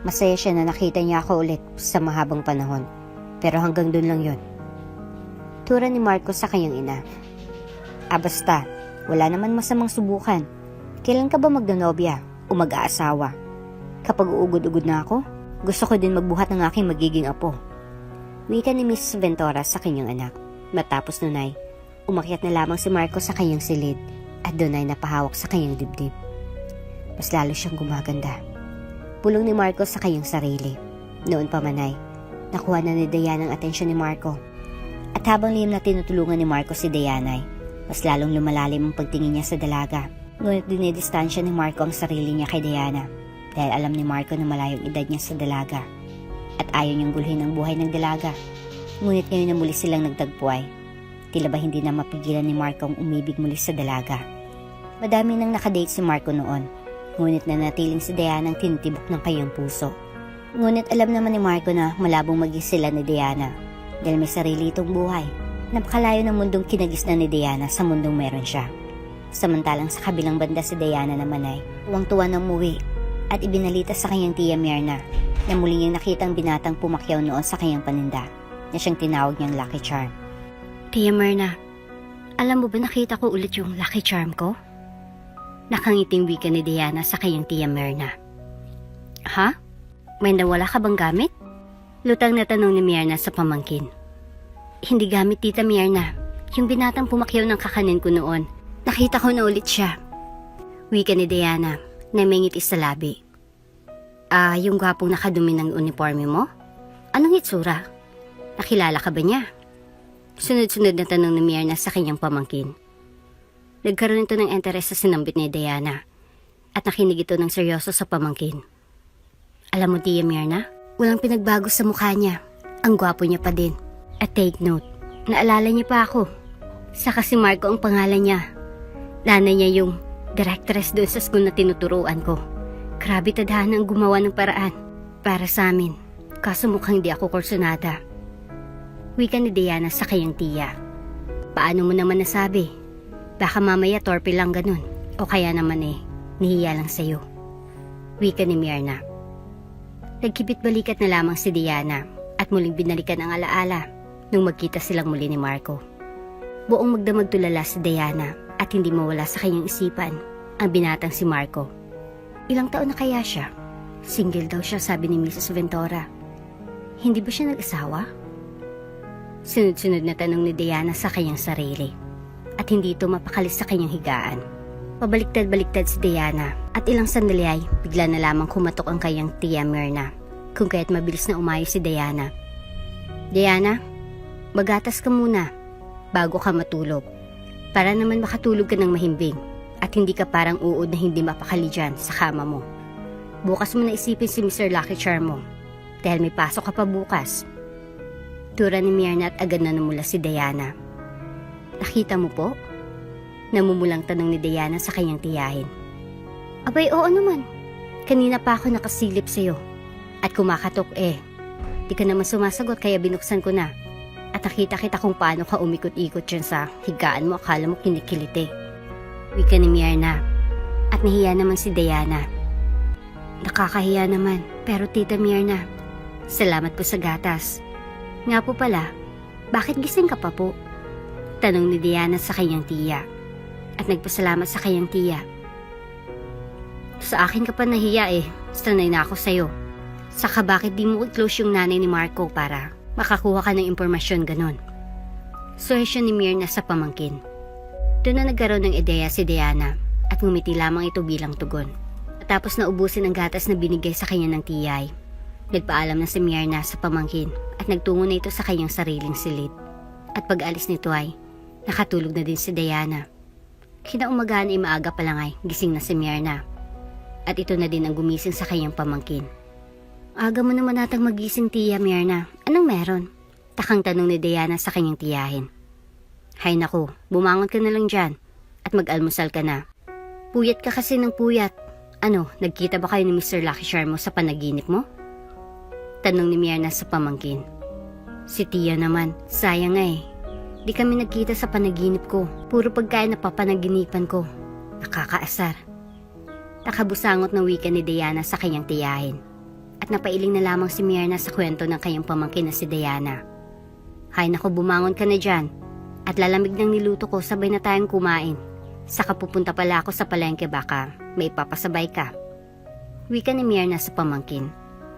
Masaya siya na nakita niya ako ulit sa mahabang panahon. Pero hanggang dun lang yun. Tura ni Marco sa kanyang ina. Basta, wala naman masamang subukan. Kailan ka ba magdanobya o mag-aasawa? Kapag uugod-ugod na ako, gusto ko din magbuhat ng aking magiging apo. Wika ni Mrs. Ventura sa kanyang anak. Matapos nun ay, umakyat na lamang si Marco sa kanyang silid at doon ay napahawak sa kanyang dibdib. Mas lalo siyang gumaganda. Pulong ni Marco sa kanyang sarili. Noon pa man ay, nakuha na ni Diana ang atensyon ni Marco. At habang lihim na tinutulungan ni Marco si Diana ay, mas lalong lumalalim ang pagtingin niya sa dalaga. Ngunit dinidistansya ni Marco ang sarili niya kay Diana dahil alam ni Marco na malayong edad niya sa dalaga at ayaw niyang gulhin ang buhay ng dalaga. Ngunit ngayon na muli silang nagtagpo ay, tila ba hindi na mapigilan ni Marco ang umibig muli sa dalaga. Madami nang nakadate si Marco noon, ngunit nanatiling si Diana ang tinitibok ng kanyang puso. Ngunit alam naman ni Marco na malabong maging sila ni Diana dahil may sarili itong buhay. Napakalayo ng mundong kinagisnan ni Diana sa mundong meron siya. Samantalang sa kabilang banda si Diana naman ay tuwang-tuwa na umuwi at ibinalita sa kanyang tiya Myrna na muli niyang nakita ang binatang pumakyaw noon sa kanyang paninda na siyang tinawag niyang Lucky Charm. Tia Myrna, alam mo ba nakita ko ulit yung Lucky Charm ko? Nakangiting wika ni Diana sa kanyang tiya Myrna. Ha? May nawala ka bang gamit? Lutang na tanong ni Myrna sa pamangkin. Hindi gamit tita Myrna. Yung binatang pumakyaw ng kakanin ko noon. Nakita ko na ulit siya. Wika ni Diana na may ngiti sa labi. Yung gwapong nakadumi ng uniforme mo? Anong itsura? Nakilala ka ba niya? Sunod-sunod na tanong ni Myrna sa kanyang pamangkin. Nagkaroon ito ng interes sa sinambit ni Diana at nakinig ito ng seryoso sa pamangkin. Alam mo Tia Myrna, walang pinagbago sa mukha niya. Ang gwapo niya pa din. At take note, naalala niya pa ako. Saka si Marco ang pangalan niya. Nanay niya yung directress doon sa school na tinuturuan ko. Grabe tadhana ang gumawa ng paraan para sa amin. Kaso mukhang hindi ako kursunada. Wika ni Diana sa kanyang tiya. Paano mo naman nasabi? Baka mamaya torpe lang ganun. O kaya naman nihiya lang sa'yo. Wika ni Myrna. Nagkibit-balikat na lamang si Diana at muling binalikan ang alaala nung magkita silang muli ni Marco. Buong magdamag tulala si Diana at hindi mawala sa kanyang isipan ang binatang si Marco. Ilang taon na kaya siya? Single daw siya, sabi ni Mrs. Ventura. Hindi ba siya nag-asawa? Sunod-sunod na tanong ni Diana sa kanyang sarili at hindi ito mapakalis sa kanyang higaan. Pabaliktad-baliktad si Diana at ilang sandali ay bigla na lamang kumatok ang kanyang tiya Myrna kung kaya't mabilis na umayos si Diana. Diana, magatas ka muna bago ka matulog para naman makatulog ka ng mahimbing at hindi ka parang uod na hindi mapakali dyan sa kama mo. Bukas mo na isipin si Mr. Lucky Charm mo dahil may pasok ka pa bukas. Tura ni Myrna at agad na namula si Diana. Nakita mo po? Namumulang tanong ni Diana sa kanyang tiyahin. Abay, oo naman. Kanina pa ako nakasilip sa'yo. At kumakatok Di ka naman sumasagot kaya binuksan ko na. At nakita kita kung paano ka umikot-ikot dyan sa higaan mo. Akala mo kinikiliti. Wika ni Myrna. At nahiya naman si Diana. Nakakahiya naman. Pero Tita Myrna, salamat po sa gatas. Nga po pala, bakit gising ka pa po? Tanong ni Diana sa kanyang tiya. At nagpasalamat sa kanyang tiya. Sa akin ka pa nahiya sanay na ako sa'yo. Saka bakit di mo i-close yung nanay ni Marco para makakuha ka ng impormasyon ganon? Suhesyon ni Myrna sa pamangkin. Doon na nagkaroon ng ideya si Diana at ngumiti lamang ito bilang tugon. Tapos na ubusin ang gatas na binigay sa kanya ng tiyay. Nagpaalam na si Myrna sa pamangkin at nagtungo na ito sa kanyang sariling silid. At pag-alis nito ay nakatulog na din si Diana. Kinaumagahan ay maaga pa lang ay gising na si Myrna. At ito na din ang gumising sa kanyang pamangkin. Aga mo naman natang magising tiya Myrna. Anong meron? Takang tanong ni Diana sa kanyang tiyahin. Hay naku, bumangon ka na lang dyan at mag-almusal ka na. Puyat ka kasi ng puyat. Ano, nagkita ba kayo ni Mr. Lucky Charm mo sa panaginip mo? Tanong ni Myrna sa pamangkin. Si Tia naman, sayang nga eh. Di kami nagkita sa panaginip ko. Puro pagkain na papanaginipan ko. Nakakaasar. Nakabusangot ng wika ni Diana sa kanyang tiyahin. At napailing na lamang si Myrna sa kwento ng kanyang pamangkin na si Diana. Hay nako, bumangon ka na dyan. At lalamig ng niluto ko, sabay na tayong kumain. Saka pupunta pala ako sa palengke, baka may ipapasabay ka. Wika ni Myrna sa pamangkin.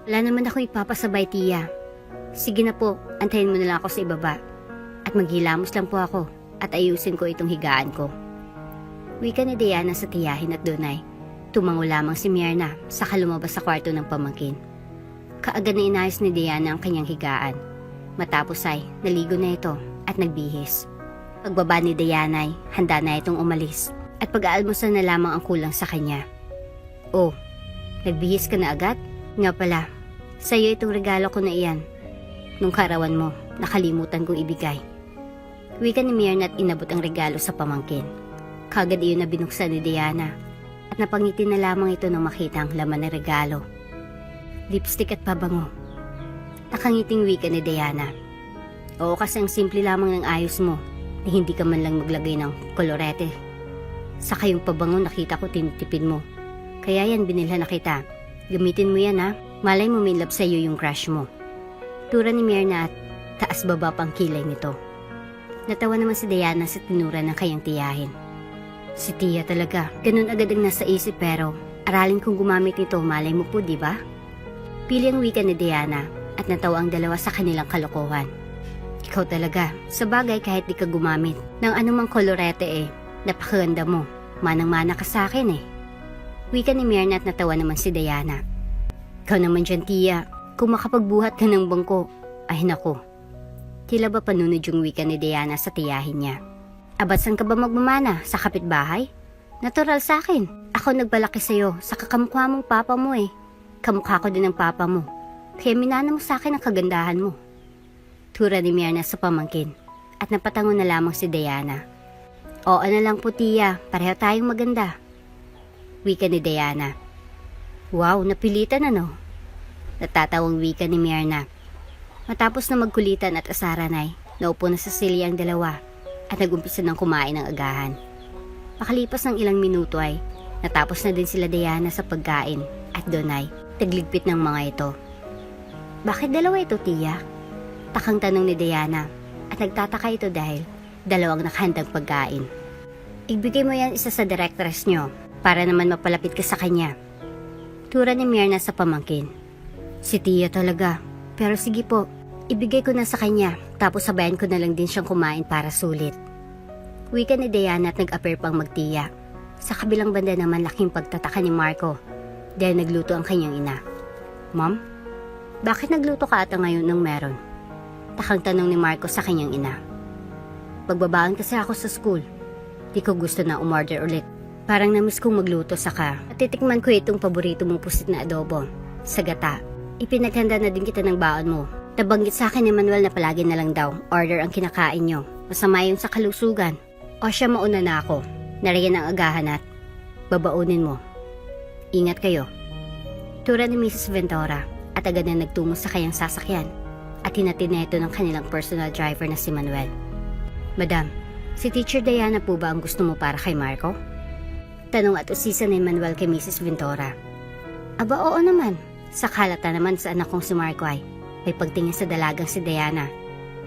Wala naman ako ipapasabay, Tia. Sige na po, antayin mo na lang ako sa ibaba. At maghilamos lang po ako at ayusin ko itong higaan ko. Wika ni Diana sa tiyahin at doon ay tumango lamang si Myrna saka lumabas sa kwarto ng pamangkin. Kaagad na inayos ni Diana ang kanyang higaan. Matapos ay naligo na ito at nagbihis. Pagbaba ni Diana ay handa na itong umalis at pag-aalmusal na lamang ang kulang sa kanya. Oh, nagbihis ka na agad? Nga pala, sa'yo itong regalo ko na iyan. Nung karawan mo, nakalimutan kong ibigay. Wika ni Myrna at inabot ang regalo sa pamangkin. Kagad iyon na binuksan ni Diana at napangiti na lamang ito nang makita ang laman ng regalo. Lipstick at pabango. Nakangiting wika ni Diana. Oo, kasi ang simple lamang ng ayos mo, na hindi ka man lang maglagay ng kolorete. Saka yung pabango nakita ko tinitipid mo. Kaya yan binilhan na kita. Gamitin mo yan ha, malay mo may love sa'yo yung crush mo. Tura ni Myrna at taas baba pang kilay nito. Natawa naman si Diana sa tinura ng kayang tiyahin. Si Tia talaga, ganun agad ang nasa isip pero aralin kong gumamit nito, malay mo po, di ba? Pili ang wika ni Diana at natawa ang dalawa sa kanilang kalokohan. Ikaw talaga, sa bagay kahit di ka gumamit ng anumang kolorete napakaganda mo, manang-mana ka sa akin eh. Wika ni Myrna at natawa naman si Diana. Ikaw naman dyan, Tia, kung makapagbuhat ka ng bangko, ay nako. Tila ba panunod yung wika ni Diana sa tiyahin niya. Abat saan ka ba magmamana? Sa kapitbahay? Natural sa akin. Ako nagbalaki sa'yo sa kakamukha mong papa mo eh. Kamukha ko din ng papa mo. Kaya minana mo sa akin ang kagandahan mo. Tura ni Myrna sa pamangkin at napatango na lamang si Diana. Oo na lang po, Tia, pareho tayong maganda. Wika ni Diana. Wow, napilitan ano? Natatawang wika ni Myrna. Matapos na magkulitan at asaran ay naupo na sa silya ang dalawa at nagumpisa ng kumain ng agahan. Makalipas ng ilang minuto ay natapos na din sila Diana sa pagkain at doon ay tagligpit ng mga ito. Bakit dalawa ito, Tia? Takang tanong ni Diana at nagtataka ito dahil dalawang nakahandang pagkain. Igbigay mo yan isa sa directress nyo para naman mapalapit ka sa kanya. Tura ni Myrna sa pamangkin. Si Tia talaga, pero sige po, ibigay ko na sa kanya tapos sabayan ko na lang din siyang kumain para sulit. Wika ni Diana at nag-appear pang magtiya. Sa kabilang banda naman laking pagtataka ni Marco dahil nagluto ang kanyang ina. Mom, bakit nagluto ka ata ngayon ng meron? Takang tanong ni Marco sa kanyang ina. Pagbabaan kasi ako sa school. Di ko gusto na umorder ulit. Parang namiss kong magluto saka at titikman ko itong paborito mong pusit na adobo. Sa gata. Ipinaghanda na din kita ng baon mo. Nabanggit sa akin ni Manuel na palagi na lang daw order ang kinakain nyo. Masama yun sa kalusugan. O siya, mauna na ako. Nariyan ang agahan at babaunin mo. Ingat kayo. Tura ni Mrs. Ventura at agad na nagtungo sa kanyang sasakyan at hinatid na ito ng kanilang personal driver na si Manuel. Madam, si Teacher Diana po ba ang gusto mo para kay Marco? Tanong at usisa ni Manuel kay Mrs. Ventura. Aba, oo naman. Sa kalata naman sa anak kong si Marco ay may pagtingin sa dalagang si Diana.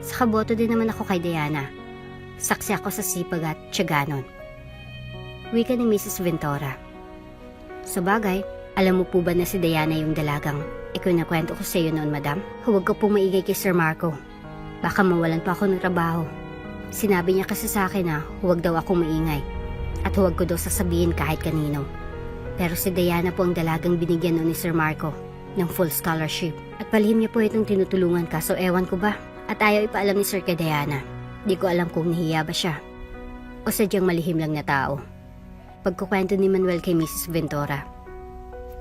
Sa kaboto din naman ako kay Diana. Saksi ako sa sipag at tiyaga nun. Wika ni Mrs. Ventura. Sa bagay, alam mo po ba na si Diana yung dalagang ikinakwento ko sa iyo noon, madam? Huwag ka pong maingay kay Sir Marco. Baka mawalan pa ako ng trabaho. Sinabi niya kasi sa akin na huwag daw akong maingay at huwag ko daw sasabihin kahit kanino. Pero si Diana po ang dalagang binigyan noon ni Sir Marco ng full scholarship. At palihim niya po itong tinutulungan kaso ewan ko ba? At ayaw ipaalam ni Sir kay Diana. Di ko alam kung nahiya ba siya o sadyang malihim lang na tao. Pagkukwento ni Manuel kay Mrs. Ventura.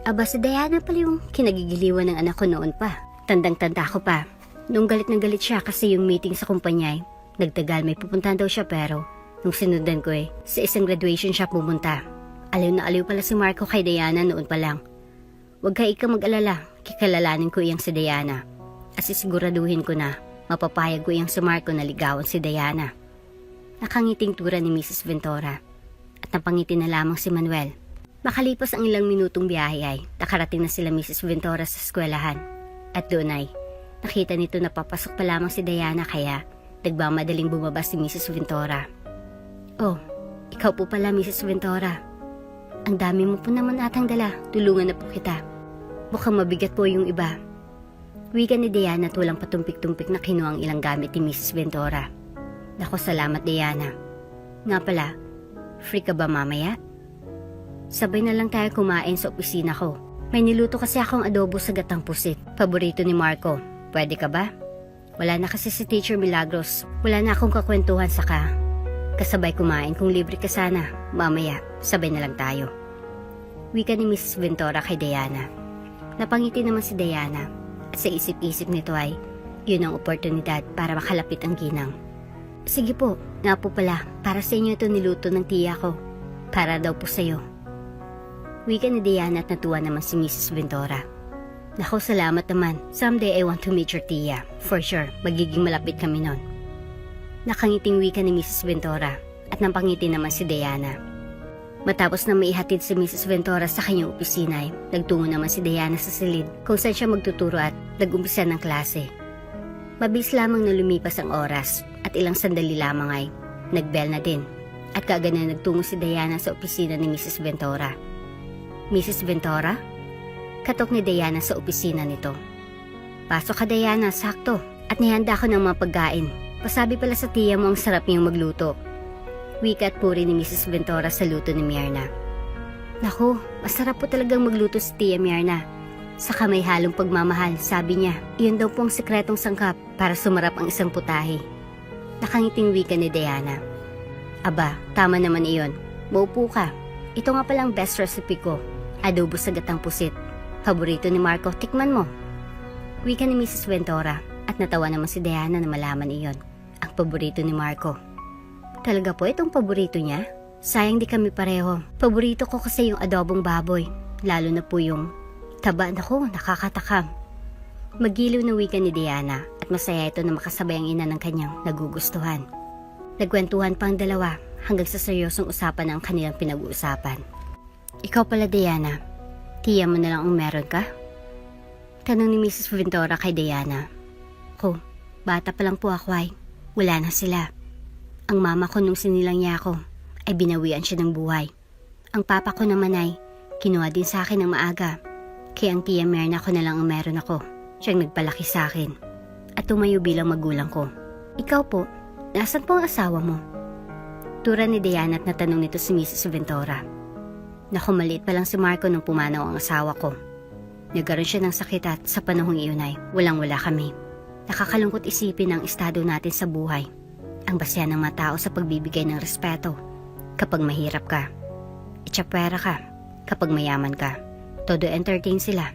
Aba, si Diana pala yung kinagigiliwan ng anak ko noon pa. Tandang-tanda ko pa. Nung galit na galit siya kasi yung meeting sa kumpanya ay nagtagal, may pupuntahan daw siya pero nung sinundan ko sa isang graduation siya pumunta. Aliw na aliw pala si Marco kay Diana noon pa lang. Huwag ka ikaw mag-alala, Kikalalanin ko iyang si Diana at sisiguraduhin ko na mapapayag ko iyang si Marco na ligawan si Diana. Nakangiting tura ni Mrs. Ventura at napangiti na lamang si Manuel. Makalipas ang ilang minutong biyahe ay nakarating na sila Mrs. Ventura sa eskwelahan at doon ay nakita nito na papasok pa lamang si Diana kaya nagmamadaling bumaba si Mrs. Ventura. "Oh, ikaw po pala Mrs. Ventura. Ang dami mo po naman atang dala, tulungan na po kita. Mukhang mabigat po yung iba." Wika ni Diana at walang patumpik-tumpik na kinuha ang ilang gamit ni Mrs. Ventura. "Naku, salamat Diana. Nga pala, free ka ba mamaya? Sabay na lang tayo kumain sa opisina ko. May niluto kasi akong adobo sa gatang pusit. Paborito ni Marco. Pwede ka ba? Wala na kasi si Teacher Milagros. Wala na akong kakwentuhan saka kasabay kumain kung libre ka sana. Mamaya, sabay na lang tayo." Wika ni Mrs. Ventura kay Diana. Napangiti naman si Diana at sa isip-isip nito ay yun ang oportunidad para makalapit ang ginang. "Sige po, nga po pala, para sa inyo ito niluto ng tiya ko. Para daw po sa'yo." Wika ni Diana at natuwa naman si Mrs. Ventura. "Naku, salamat naman. Someday I want to meet your tiya. For sure, magiging malapit kami nun." Nakangiting wika ni Mrs. Ventura at napangiti naman si Diana. Matapos na maihatid si Mrs. Ventura sa kanyang opisina ay nagtungo naman si Diana sa silid kung saan siya magtuturo at nag-umpisa ng klase. Mabilis lamang na lumipas ang oras at ilang sandali lamang ay nag-bell na din at kaagad na nagtungo si Diana sa opisina ni Mrs. Ventura. "Mrs. Ventura?" Katok ni Diana sa opisina nito. "Pasok ka Diana, sakto. At nihanda ko ng mga pagkain. Pasabi pala sa tiya mo ang sarap niyang magluto." Wika at puri ni Mrs. Ventura sa luto ni Myrna. "Naku, masarap po talagang magluto si Tia Myrna. Saka may halong pagmamahal, sabi niya. Iyon daw po ang sekretong sangkap para sumarap ang isang putahe." Nakangiting wika ni Diana. "Aba, tama naman iyon. Maupo ka. Ito nga palang best recipe ko. Adobo sa gatang pusit. Paborito ni Marco, tikman mo." Wika ni Mrs. Ventura at natawa naman si Diana na malaman iyon. Ang paborito ni Marco. Talaga po itong paborito niya? Sayang di kami pareho. Paborito ko kasi yung adobong baboy. Lalo na po yung taba. Naku, nakakatakam. Magiliw na wika ni Diana at masaya ito na makasabay ang ina ng kanyang nagugustuhan. Nagkwentuhan pa ang dalawa hanggang sa seryosong usapan ang kanilang pinag-uusapan. "Ikaw pala Diana, tiya mo na lang ang meron ka?" Tanong ni Mrs. Ventura kay Diana. "Ko, bata pa lang po ako ay. Wala na sila. Ang mama ko nung sinilang niya ako ay binawian siya ng buhay. Ang papa ko naman ay kinuha din sa akin ng maaga. Kaya ang tiya Myrna ko na lang ang meron ako. Siyang nagpalaki sa akin at tumayo bilang magulang ko. Ikaw po, nasan po ang asawa mo?" Tura ni Diana at natanong nito si Mrs. Ventura. "Naku, maliit pa lang si Marco nung pumanaw ang asawa ko. Nagkaroon siya ng sakit at sa panahong iyon ay walang-wala kami. Nakakalungkot isipin ang estado natin sa buhay. Ang basehan ng mga tao sa pagbibigay ng respeto. Kapag mahirap ka, itsapwera ka. Kapag mayaman ka, todo entertain sila.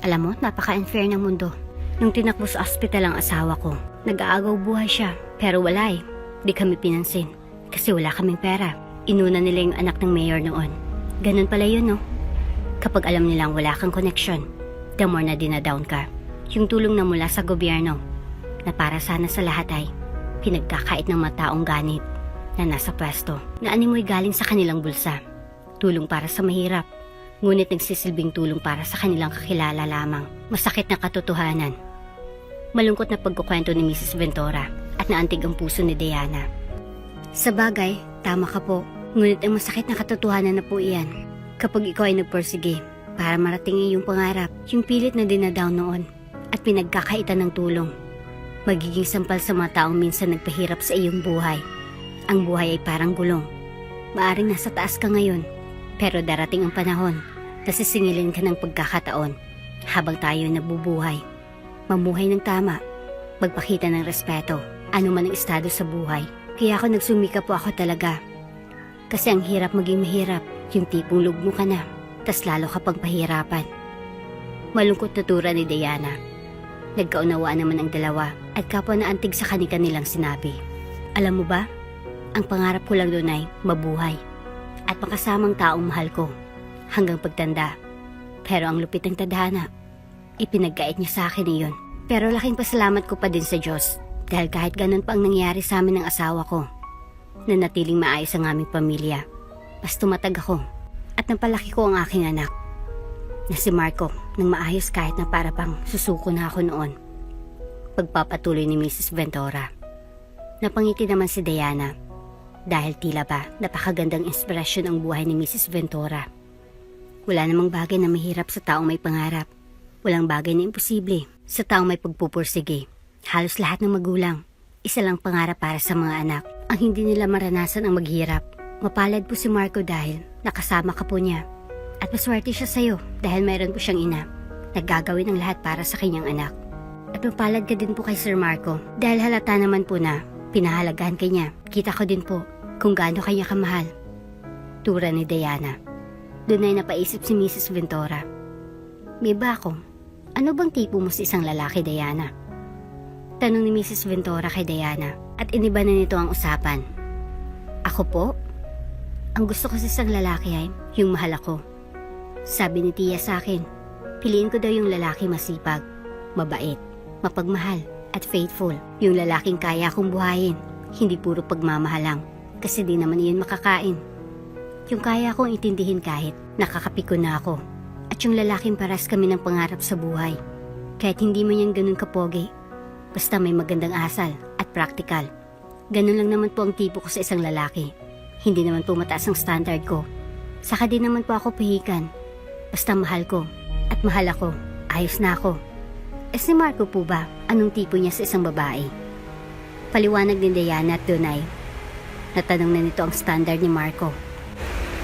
Alam mo, napaka-unfair ng mundo. Nung tinakbo sa ospital ang asawa ko, nag-aagaw buhay siya. Pero wala eh, di kami pinansin. Kasi wala kaming pera. Inuna nila yung anak ng mayor noon. Ganun pala yun, no? Kapag alam nilang wala kang connection, the more na dinadown ka. Yung tulong na mula sa gobyerno, na para sana sa lahat ay pinagkakait ng mga taong ganit na nasa pwesto na animoy galing sa kanilang bulsa. Tulong para sa mahirap, ngunit nagsisilbing tulong para sa kanilang kakilala lamang. Masakit na katotohanan. Malungkot na pagkukwento ni Mrs. Ventura at naantig ang puso ni Diana. Sa bagay, tama ka po. Ngunit ang masakit na katotohanan na po iyan. Kapag ikaw ay nagpursige para marating iyong pangarap, yung pilit na dinadown noon at pinagkakaitan ng tulong, magiging sampal sa mga taong minsan nagpahirap sa iyong buhay. Ang buhay ay parang gulong. Maaring nasa taas ka ngayon, pero darating ang panahon na sisingilin ka ng pagkakataon habang tayo nabubuhay. Mamuhay ng tama, magpakita ng respeto, ano man ang estado sa buhay. Kaya ako nagsumika po ako talaga. Kasi ang hirap maging mahirap, yung tipong lugmo ka na, tas lalo ka pang pahirapan. Malungkot na tura ni Diana. Nagkaunawaan naman ang dalawa at kapwa na antig sa kanilang sinabi. Alam mo ba, ang pangarap ko lang doon ay mabuhay at makasamang taong mahal ko hanggang pagtanda. Pero ang lupit ng tadhana, Ipinagkait niya sa akin iyon. Pero laking pasalamat ko pa din sa Diyos dahil kahit ganun pa ang nangyari sa amin ng asawa ko, nanatiling maayos ang aming pamilya. Mas tumatag ako at napalaki ko ang aking anak na si Marco nang maayos kahit na para pang susuko na ako noon. Pagpapatuloy ni Mrs. Ventura. Napangiti naman si Diana dahil tila ba napakagandang inspirasyon ang buhay ni Mrs. Ventura. Wala namang bagay na mahirap sa taong may pangarap. Walang bagay na imposible sa taong may pagpupursige. Halos lahat ng magulang, isa lang pangarap para sa mga anak. Ang hindi nila maranasan ang maghirap. Mapalad po si Marco dahil nakasama ka po niya. At maswerte siya sa'yo dahil mayroon po siyang ina. Naggagawin ang lahat para sa kanyang anak. At mapalad ka din po kay Sir Marco dahil halata naman po na pinahalagahan ka niya. Kita ko din po kung gaano kanya kamahal. Tura ni Diana. Doon ay napaisip si Mrs. Ventura. May ba ako? Ano bang tipo mo sa isang lalaki, Diana? Tanong ni Mrs. Ventura kay Diana at iniba na nito ang usapan. Ako po? Ang gusto ko sa isang lalaki ay yung mahal ako. Sabi ni Tia sa akin, piliin ko daw yung lalaki masipag, mabait, mapagmahal, at faithful. Yung lalaking kaya kong buhayin, hindi puro pagmamahal lang, kasi di naman iyon makakain. Yung kaya kong intindihin kahit nakakapikon na ako. At yung lalaking paras kami ng pangarap sa buhay. Kahit hindi man yan ganun kapogi, basta may magandang asal at practical. Ganun lang naman po ang tipo ko sa isang lalaki. Hindi naman po mataas ang standard ko. Saka din naman po ako pihikan. Basta mahal ko at mahal ako, ayos na ako. Si Marco po ba, anong tipo niya sa isang babae? Paliwanag din Diana at Dunay. Natanong na nito ang standard ni Marco.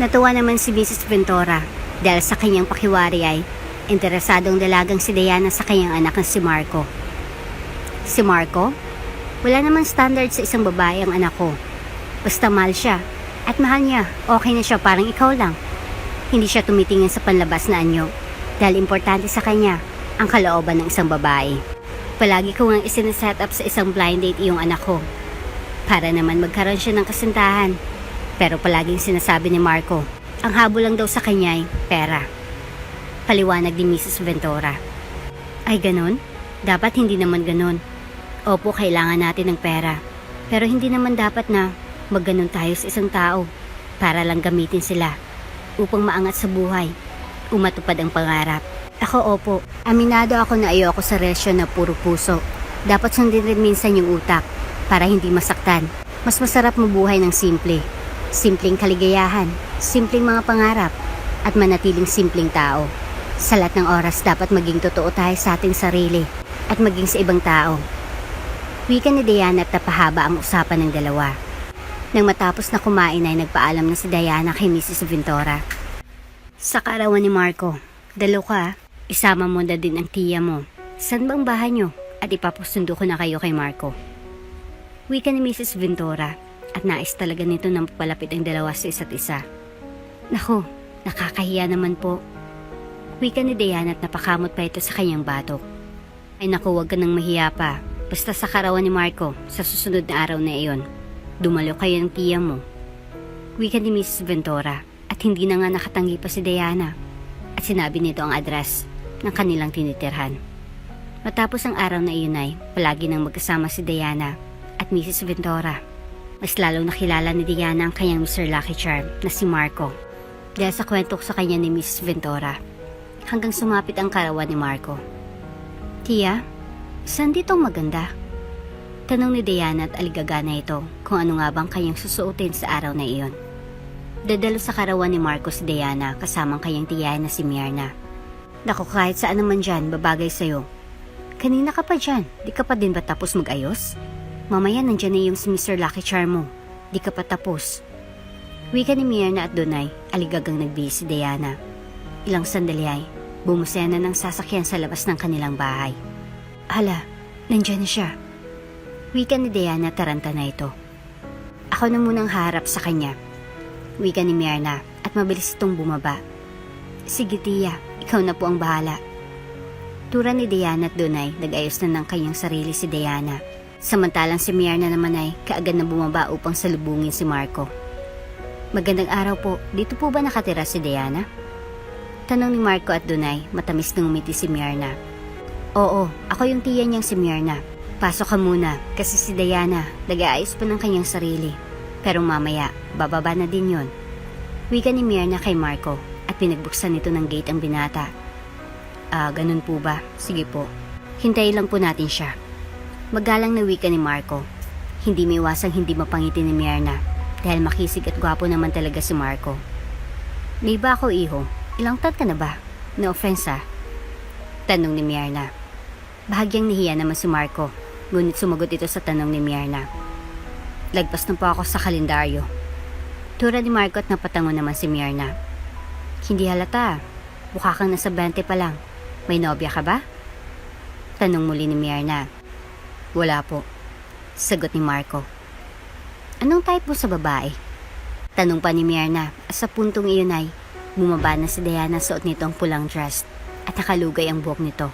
Natuwa naman si Mrs. Ventura dahil sa kanyang pakiwari ay interesadong dalagang si Diana sa kanyang anak na si Marco. Si Marco? Wala namang standard sa isang babae ang anak ko. Basta mahal siya at mahal niya, okay na siya parang ikaw lang. Hindi siya tumitingin sa panlabas na anyo dahil importante sa kanya ang kalooban ng isang babae. Palagi ko ngang isinaset up sa isang blind date iyong anak ko para naman magkaroon siya ng kasintahan. Pero palaging sinasabi ni Marco, ang habol lang daw sa kanya ay pera. Paliwanag ni Mrs. Ventura. Ay ganon? Dapat hindi naman ganon. Opo, kailangan natin ng pera. Pero hindi naman dapat na magganon tayo sa isang tao para lang gamitin sila upang maangat sa buhay, umatupad ang pangarap. Ako opo, aminado ako na ayoko sa relasyon na puro puso. Dapat sundin rin minsan yung utak para hindi masaktan. Mas masarap mabuhay ng simple. Simpleng kaligayahan, simpleng mga pangarap, at manatiling simpleng tao. Sa lahat ng oras dapat maging totoo tayo sa ating sarili at maging sa ibang tao. Wika ni Diana at napahaba ang usapan ng dalawa. Nang matapos na kumain ay nagpaalam na si Diana kay Mrs. Ventura. Sa kaarawan ni Marco, dalo ka. Isama mo na din ang tiya mo. Saan bang bahay nyo? At ipapasundo ko na kayo kay Marco. Wika ni Mrs. Ventura at nais talaga nito na mapalapit ang dalawa sa isa't isa. Naku, nakakahiya naman po. Wika ni Diana at napakamot pa ito sa kanyang batok. Ay naku, wag ka nang mahiya pa. Basta sa karawan ni Marco, sa susunod na araw na iyon, dumalo kayo ng tiya mo. Wika ni Mrs. Ventura at hindi na nga nakatanggi pa si Diana. At sinabi nito ang address ng kanilang tinitirhan. Matapos ang araw na iyon ay palagi nang magkasama si Diana at Mrs. Ventura. Mas lalong nakilala ni Diana ang kanyang Mr. Lucky Charm na si Marco dahil sa kwento sa kanya ni Mrs. Ventura hanggang sumapit ang karawan ni Marco. Tia, saan dito maganda? Tanong ni Diana at aligagana ito kung ano nga bang kanyang susuotin sa araw na iyon. Dadalo sa karawan ni Marco si Diana kasamang kanyang tiyahin na si Myrna. Naku, kahit saan naman dyan, babagay sa'yo. Kanina ka pa dyan, di ka pa din ba tapos mag-ayos? Mamaya nandyan na yung si Mr. Lucky Charm mo, di ka pa tapos. Wika ni Myrna at Dunay, aligagang nagbihis si Diana. Ilang sandali ay, bumusaya na ng sasakyan sa labas ng kanilang bahay. Hala, nandyan na siya. Wika ni Diana taranta na ito. Ako na munang harap sa kanya. Wika ni Myrna at mabilis itong bumaba. Sige tiya, ikaw na po ang bahala. Tura ni Diana at Dunay, nag-ayos na ng kanyang sarili si Diana. Samantalang si Myrna naman ay kaagad na bumaba upang salubungin si Marco. Magandang araw po, dito po ba nakatira si Diana? Tanong ni Marco at Dunay, matamis na ngumiti si Myrna. Oo, ako yung tiya niyang si Myrna. Pasok ka muna kasi si Diana nag-aayos pa ng kanyang sarili. Pero mamaya, bababa na din yon. Wika ni Myrna kay Marco at pinagbuksan nito ng gate ang binata. Ganun po ba? Sige po. Hintayin lang po natin siya. Magalang na wika ni Marco. Hindi may iwasang hindi mapangiti ni Myrna dahil makisig at gwapo naman talaga si Marco. May ba ako, iho? Ilang taon ka na ba? No offense Tanong ni Myrna. Bahagyang nahiya naman si Marco, ngunit sumagot ito sa tanong ni Myrna. Lagpas na po ako sa kalendaryo. Tura ni Marco at napatango naman si Myrna. Hindi halata. Mukha kang nasa 20 pa lang. May nobya ka ba? Tanong muli ni Myrna. Wala po. Sagot ni Marco. Anong type mo sa babae? Tanong pa ni Myrna at sa puntong iyon ay bumaba na si Diana suot nito ang pulang dress at nakalugay ang buhok nito.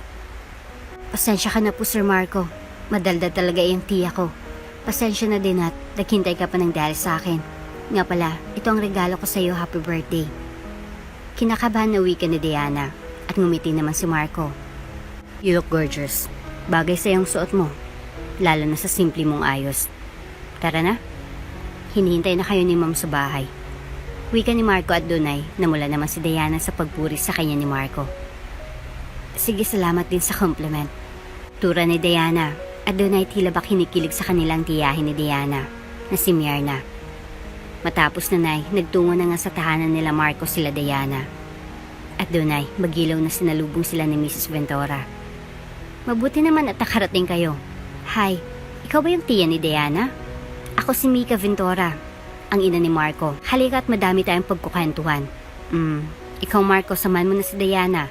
Pasensya ka na po, Sir Marco. Madaldal talaga yung tiya ko. Pasensya na din at naghintay ka pa ng dahil sa akin. Nga pala, ito ang regalo ko sa iyo, happy birthday. Kinakabahan na wika ni Diana at ngumiti naman si Marco. You look gorgeous. Bagay sa iyong suot mo. Lalo na sa simple mong ayos. Tara na. Hinihintay na kayo ni Ma'am sa bahay. Wika ni Marco at dunay namula naman si Diana sa pagpuri sa kanya ni Marco. Sige, salamat din sa compliment. Tura ni Diana at dunay tila ba kinikilig sa kanilang tiyahin ni Diana na si Myrna. Matapos na nagtungo na nga sa tahanan nila Marco sila Diana. At dunay magilaw na sinalubong sila ni Mrs. Ventura. Mabuti naman at nakarating kayo. Hi, ikaw ba yung tiya ni Diana? Ako si Mika Ventura, ang ina ni Marco. Halika at madami tayong pagkukwentuhan. Ikaw Marco, samahan mo na si Diana.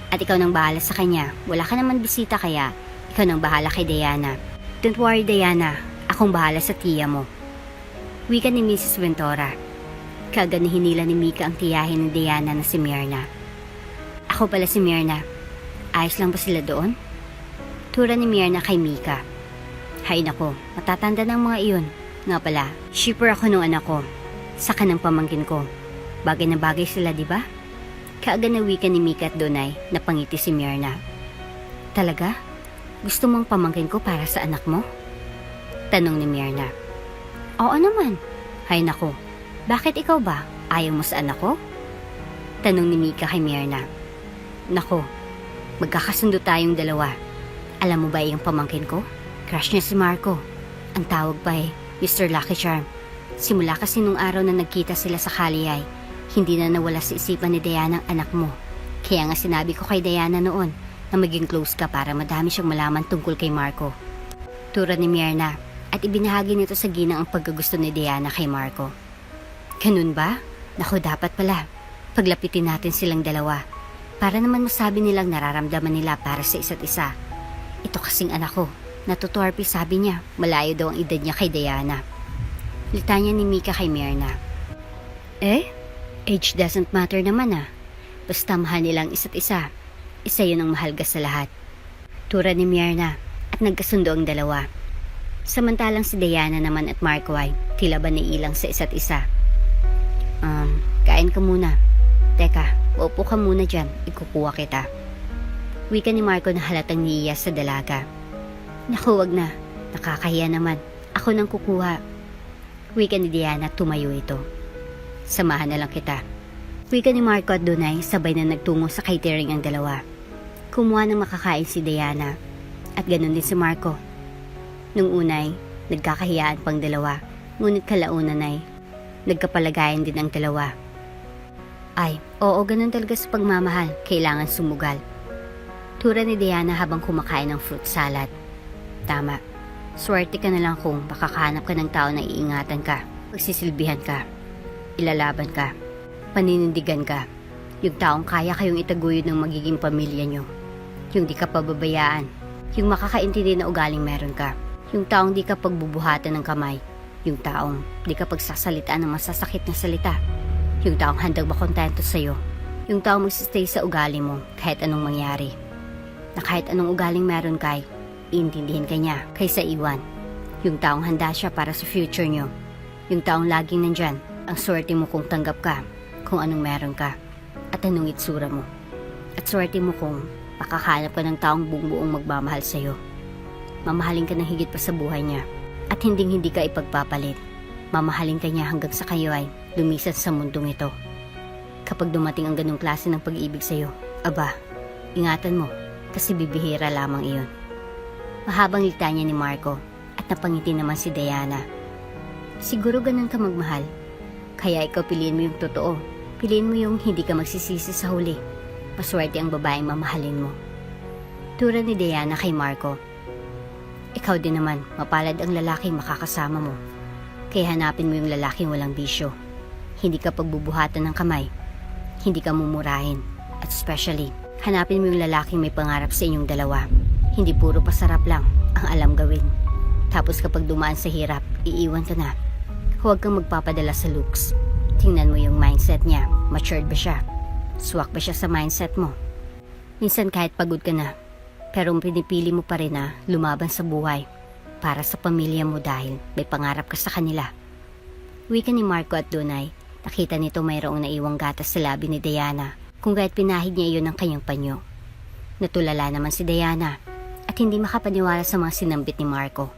At ikaw nang bahala sa kanya. Wala ka naman bisita kaya ikaw nang bahala kay Diana. Don't worry Diana, akong bahala sa tiya mo. Wika ni Mrs. Ventura. Kaagad na hinila ni Mika ang tiyahin ni Diana na si Myrna. Ako pala si Myrna. Ayos lang ba sila doon? Tura ni Myrna kay Mika. Hay nako, matatanda ng mga iyon. Nga pala, shipper ako nung anak ko. Saka ng pamangkin ko. Bagay na bagay sila, di ba? Kaagad na wika ni Mika at Donay na pangiti si Myrna. Talaga? Gusto mong pamangkin ko para sa anak mo? Tanong ni Myrna. Oo naman. Hay nako, bakit ikaw ba? Ayaw mo sa anak ko? Tanong ni Mika kay Myrna. Nako, magkakasundo tayong dalawa. Alam mo ba yung pamangkin ko? Crush niya si Marco. Ang tawag pa Mr. Lucky Charm. Simula kasi nung araw na nagkita sila sa Kaliyay, hindi na nawala sa isipan ni Diana ang anak mo. Kaya nga sinabi ko kay Diana noon na maging close ka para madami siyang malaman tungkol kay Marco. Tura ni Myrna at ibinahagi nito sa ginang ang pagkagusto ni Diana kay Marco. Ganun ba? Naku, dapat pala. Paglapitin natin silang dalawa para naman masabi nilang nararamdaman nila para sa isa't isa. Ito kasing anak ko. Natutorpe, sabi niya. Malayo daw ang edad niya kay Diana. Litanya ni Mika kay Myrna. Age doesn't matter naman Basta mahal nilang isa't isa. Isa yun ang mahalga sa lahat. Tura ni Myrna at nagkasundo ang dalawa. Samantalang si Diana naman at Marco ay tila ba naiilang sa isa't isa. Kain ka muna. Teka, upo ka muna dyan. Ikukuha kita. Wika ni Marco na halatang niiya sa dalaga. Naku, wag na. Nakakahiya naman. Ako nang kukuha. Wika ni Diana, tumayo ito. Samahan na lang kita. Wika ni Marco at Donay, sabay na nagtungo sa catering ang dalawa. Kumuha ng makakain si Diana. At ganun din si Marco. Nung unay, nagkakahiyaan pang dalawa. Ngunit kalaunan ay, nagkapalagayan din ang dalawa. Ay, oo, ganun talaga sa pagmamahal. Kailangan sumugal. Tura ni Diana habang kumakain ng fruit salad. Tama. Swerte ka na lang kung makakahanap ka ng tao na iingatan ka, magsisilbihan ka, ilalaban ka, paninindigan ka. Yung taong kaya kayong itaguyod ng magiging pamilya nyo. Yung di ka pababayaan. Yung makakaintindi na ugaling meron ka. Yung taong di ka pagbubuhatan ng kamay. Yung taong di ka pagsasalitaan ng masasakit na salita. Yung taong handang makontento sa'yo. Yung taong magsistay sa ugali mo kahit anong mangyari. Na kahit anong ugaling meron ka, iintindihin ka niya kaysa iwan. Yung taong handa siya para sa future nyo. Yung taong laging nandyan. Ang swerte mo kung tanggap ka kung anong meron ka at anong itsura mo. At swerte mo kung makakahanap ka ng taong buong magmamahal sa'yo. Mamahalin ka ng higit pa sa buhay niya at hindi ka ipagpapalit. Mamahalin ka niya hanggang sa kayo ay lumisan sa mundong ito. Kapag dumating ang ganong klase ng pag-ibig sa'yo, aba, ingatan mo kasi bibihira lamang iyon. Mahabang litanya ni Marco at napangiti naman si Diana. Siguro ganun ka magmahal. Kaya ikaw piliin mo yung totoo. Piliin mo yung hindi ka magsisisi sa huli. Maswerte ang babaeng mamahalin mo. Tura ni Diana kay Marco. Ikaw din naman, mapalad ang lalaking makakasama mo. Kaya hanapin mo yung lalaking walang bisyo. Hindi ka pagbubuhatan ng kamay. Hindi ka mumurahin. At especially, hanapin mo yung lalaking may pangarap sa inyong dalawa. Hindi puro pasarap lang ang alam gawin. Tapos kapag dumaan sa hirap, iiwan ka na. Huwag kang magpapadala sa looks. Tingnan mo yung mindset niya. Matured ba siya? Swak ba siya sa mindset mo? Minsan kahit pagod ka na, pero pinipili mo pa rin na lumaban sa buhay para sa pamilya mo dahil may pangarap ka sa kanila. Wika ni Marco at Dunay, nakita nito mayroong naiwang gatas sa labi ni Diana kung ga't pinahid niya iyon ng kanyang panyo. Natulala naman si Diana at hindi makapaniwala sa mga sinambit ni Marco.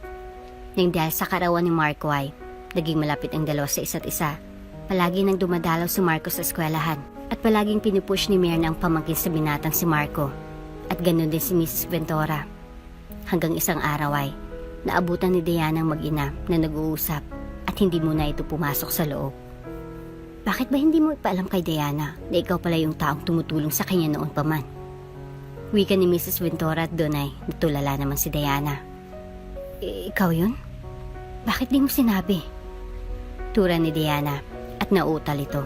Nang dahil sa karawan ni Marco ay naging malapit ang dalawa sa isa't isa. Palagi nang dumadalaw si Marco sa eskwelahan at palaging pinupush ni Myrna ang pamangkin sa binatang si Marco. At ganoon din si Mrs. Ventura. Hanggang isang araw ay naabutan ni Diana ang mag-ina na nag-uusap at hindi muna ito pumasok sa loob. Bakit ba hindi mo ipaalam kay Diana na ikaw pala yung taong tumutulong sa kanya noon pa man? Wika ni Mrs. Ventura at doon ay natulala naman si Diana. Ikaw yun? Bakit di mo sinabi? Tura ni Diana at nautal ito.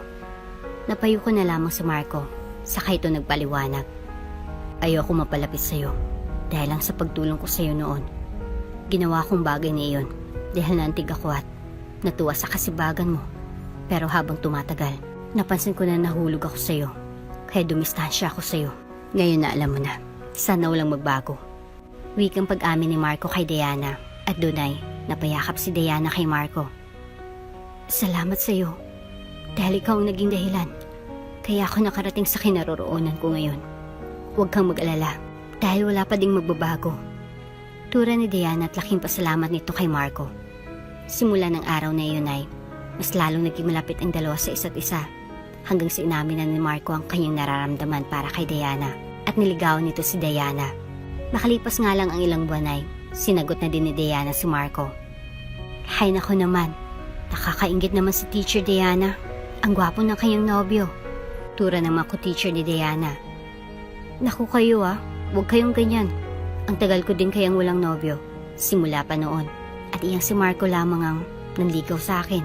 Napayo ko na lamang si Marco, saka ito nagpaliwanag. Ayoko mapalapit sa'yo dahil lang sa pagtulong ko sa'yo noon. Ginawa kong bagay na iyon dahil naantig ako at natuwa sa kasibagan mo. Pero habang tumatagal, napansin ko na nahulog ako sa'yo. Kaya dumistansya ako sa'yo. Ngayon na alam mo na, sana walang magbago. Wikang pag-amin ni Marco kay Diana at doon ay napayakap si Diana kay Marco. Salamat sa'yo dahil ikaw ang naging dahilan. Kaya ako nakarating sa kinaroroonan ko ngayon. Huwag kang mag-alala dahil wala pa ding magbabago. Tura ni Diana at laking pasalamat nito kay Marco. Simula ng araw na iyon ay mas lalong naging malapit ang dalawa sa isa't isa hanggang sa inamin na ni Marco ang kanyang nararamdaman para kay Diana at niligawan nito si Diana. Makalipas nga lang ang ilang buwan ay sinagot na din ni Diana si Marco. Hay nako naman, nakakaingit naman si Teacher Diana. Ang gwapo ng kanyang nobyo. Tura naman ko teacher ni Diana. Naku kayo huwag kayong ganyan. Ang tagal ko din kayang walang nobyo. Simula pa noon. At iyang si Marco lamang ang nanligaw sa akin.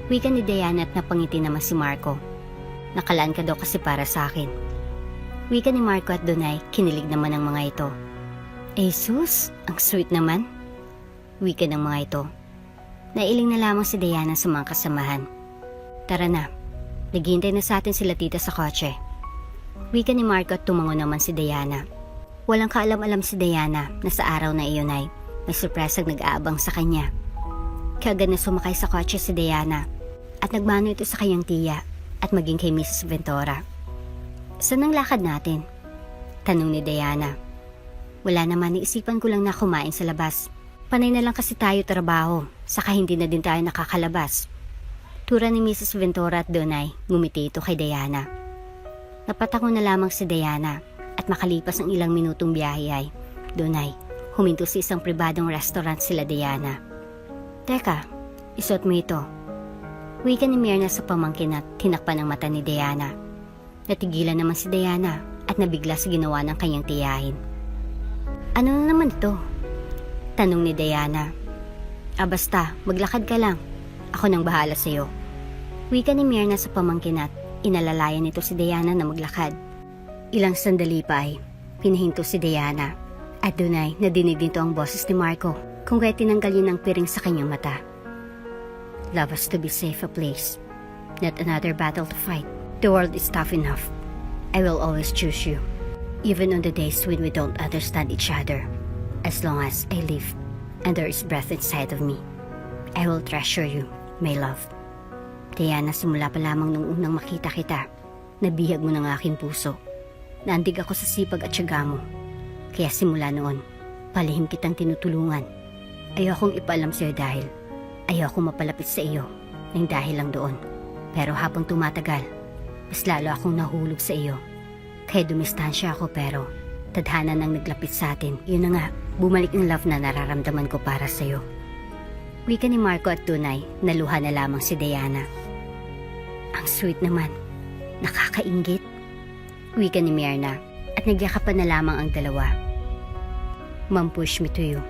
Wika ni Diana at napangiti naman si Marco. Nakalaan ka daw kasi para sa akin. Wika ni Marco at Dunay, kinilig naman ang mga ito. Jesus, ang sweet naman. Wika ng mga ito. Nailing na lamang si Diana sa mga kasamahan. Tara na, naghihintay na sa atin sila tita sa kotse. Wika ni Marco at tumango naman si Diana. Walang kaalam-alam si Diana na sa araw na iyon ay may surpresang nag-aabang sa kanya. Kaagad na sumakay sa kotse si Diana at nagmano ito sa kanyang tiya at maging kay Mrs. Ventura. Saan ang lakad natin? Tanong ni Diana. Wala naman, naisipan ko lang na kumain sa labas. Panay na lang kasi tayo trabaho, saka hindi na din tayo nakakalabas. Tura ni Mrs. Ventura at doon ay ngumiti ito kay Diana. Napatango na lamang si Diana at makalipas ang ilang minutong biyahe ay doon ay huminto sa isang pribadong restaurant sila Diana. Teka, isuot mo ito. Wika ni Myrna sa pamangkin at tinakpan ang mata ni Diana. Natigilan naman si Diana at nabigla sa ginawa ng kanyang tiyahin. Ano na naman ito? Tanong ni Diana. Basta, maglakad ka lang. Ako nang bahala sa'yo. Wika ni Myrna sa pamangkin at inalalayan nito si Diana na maglakad. Ilang sandali pa ay pinahinto si Diana at doon ay nadinig dito ang boses ni Marco kung kaya tinanggal yun ang piring sa kanyang mata. Love us to be safe a place, not another battle to fight. The world is tough enough. I will always choose you, even on the days when we don't understand each other. As long as I live and there is breath inside of me, I will treasure you, my love. Diana, simula pa lamang nung unang makita kita, nabihag mo ng aking puso. Naandig ako sa sipag at tiyaga mo. Kaya simula noon, palihim kitang tinutulungan. Ayokong ipaalam sa'yo dahil ayokong mapalapit sa iyo ng dahil lang doon. Pero habang tumatagal, mas lalo akong nahulog sa iyo. Kaya dumistansya ako pero tadhana nang naglapit sa atin. Yun na nga, bumalik ang love na nararamdaman ko para sa'yo. Wika ni Marco at tunay, naluha na lamang si Diana. Ang sweet naman, nakakainggit. Wika ni Myrna at nagyakapan na lamang ang dalawa. Ma'am push me to you.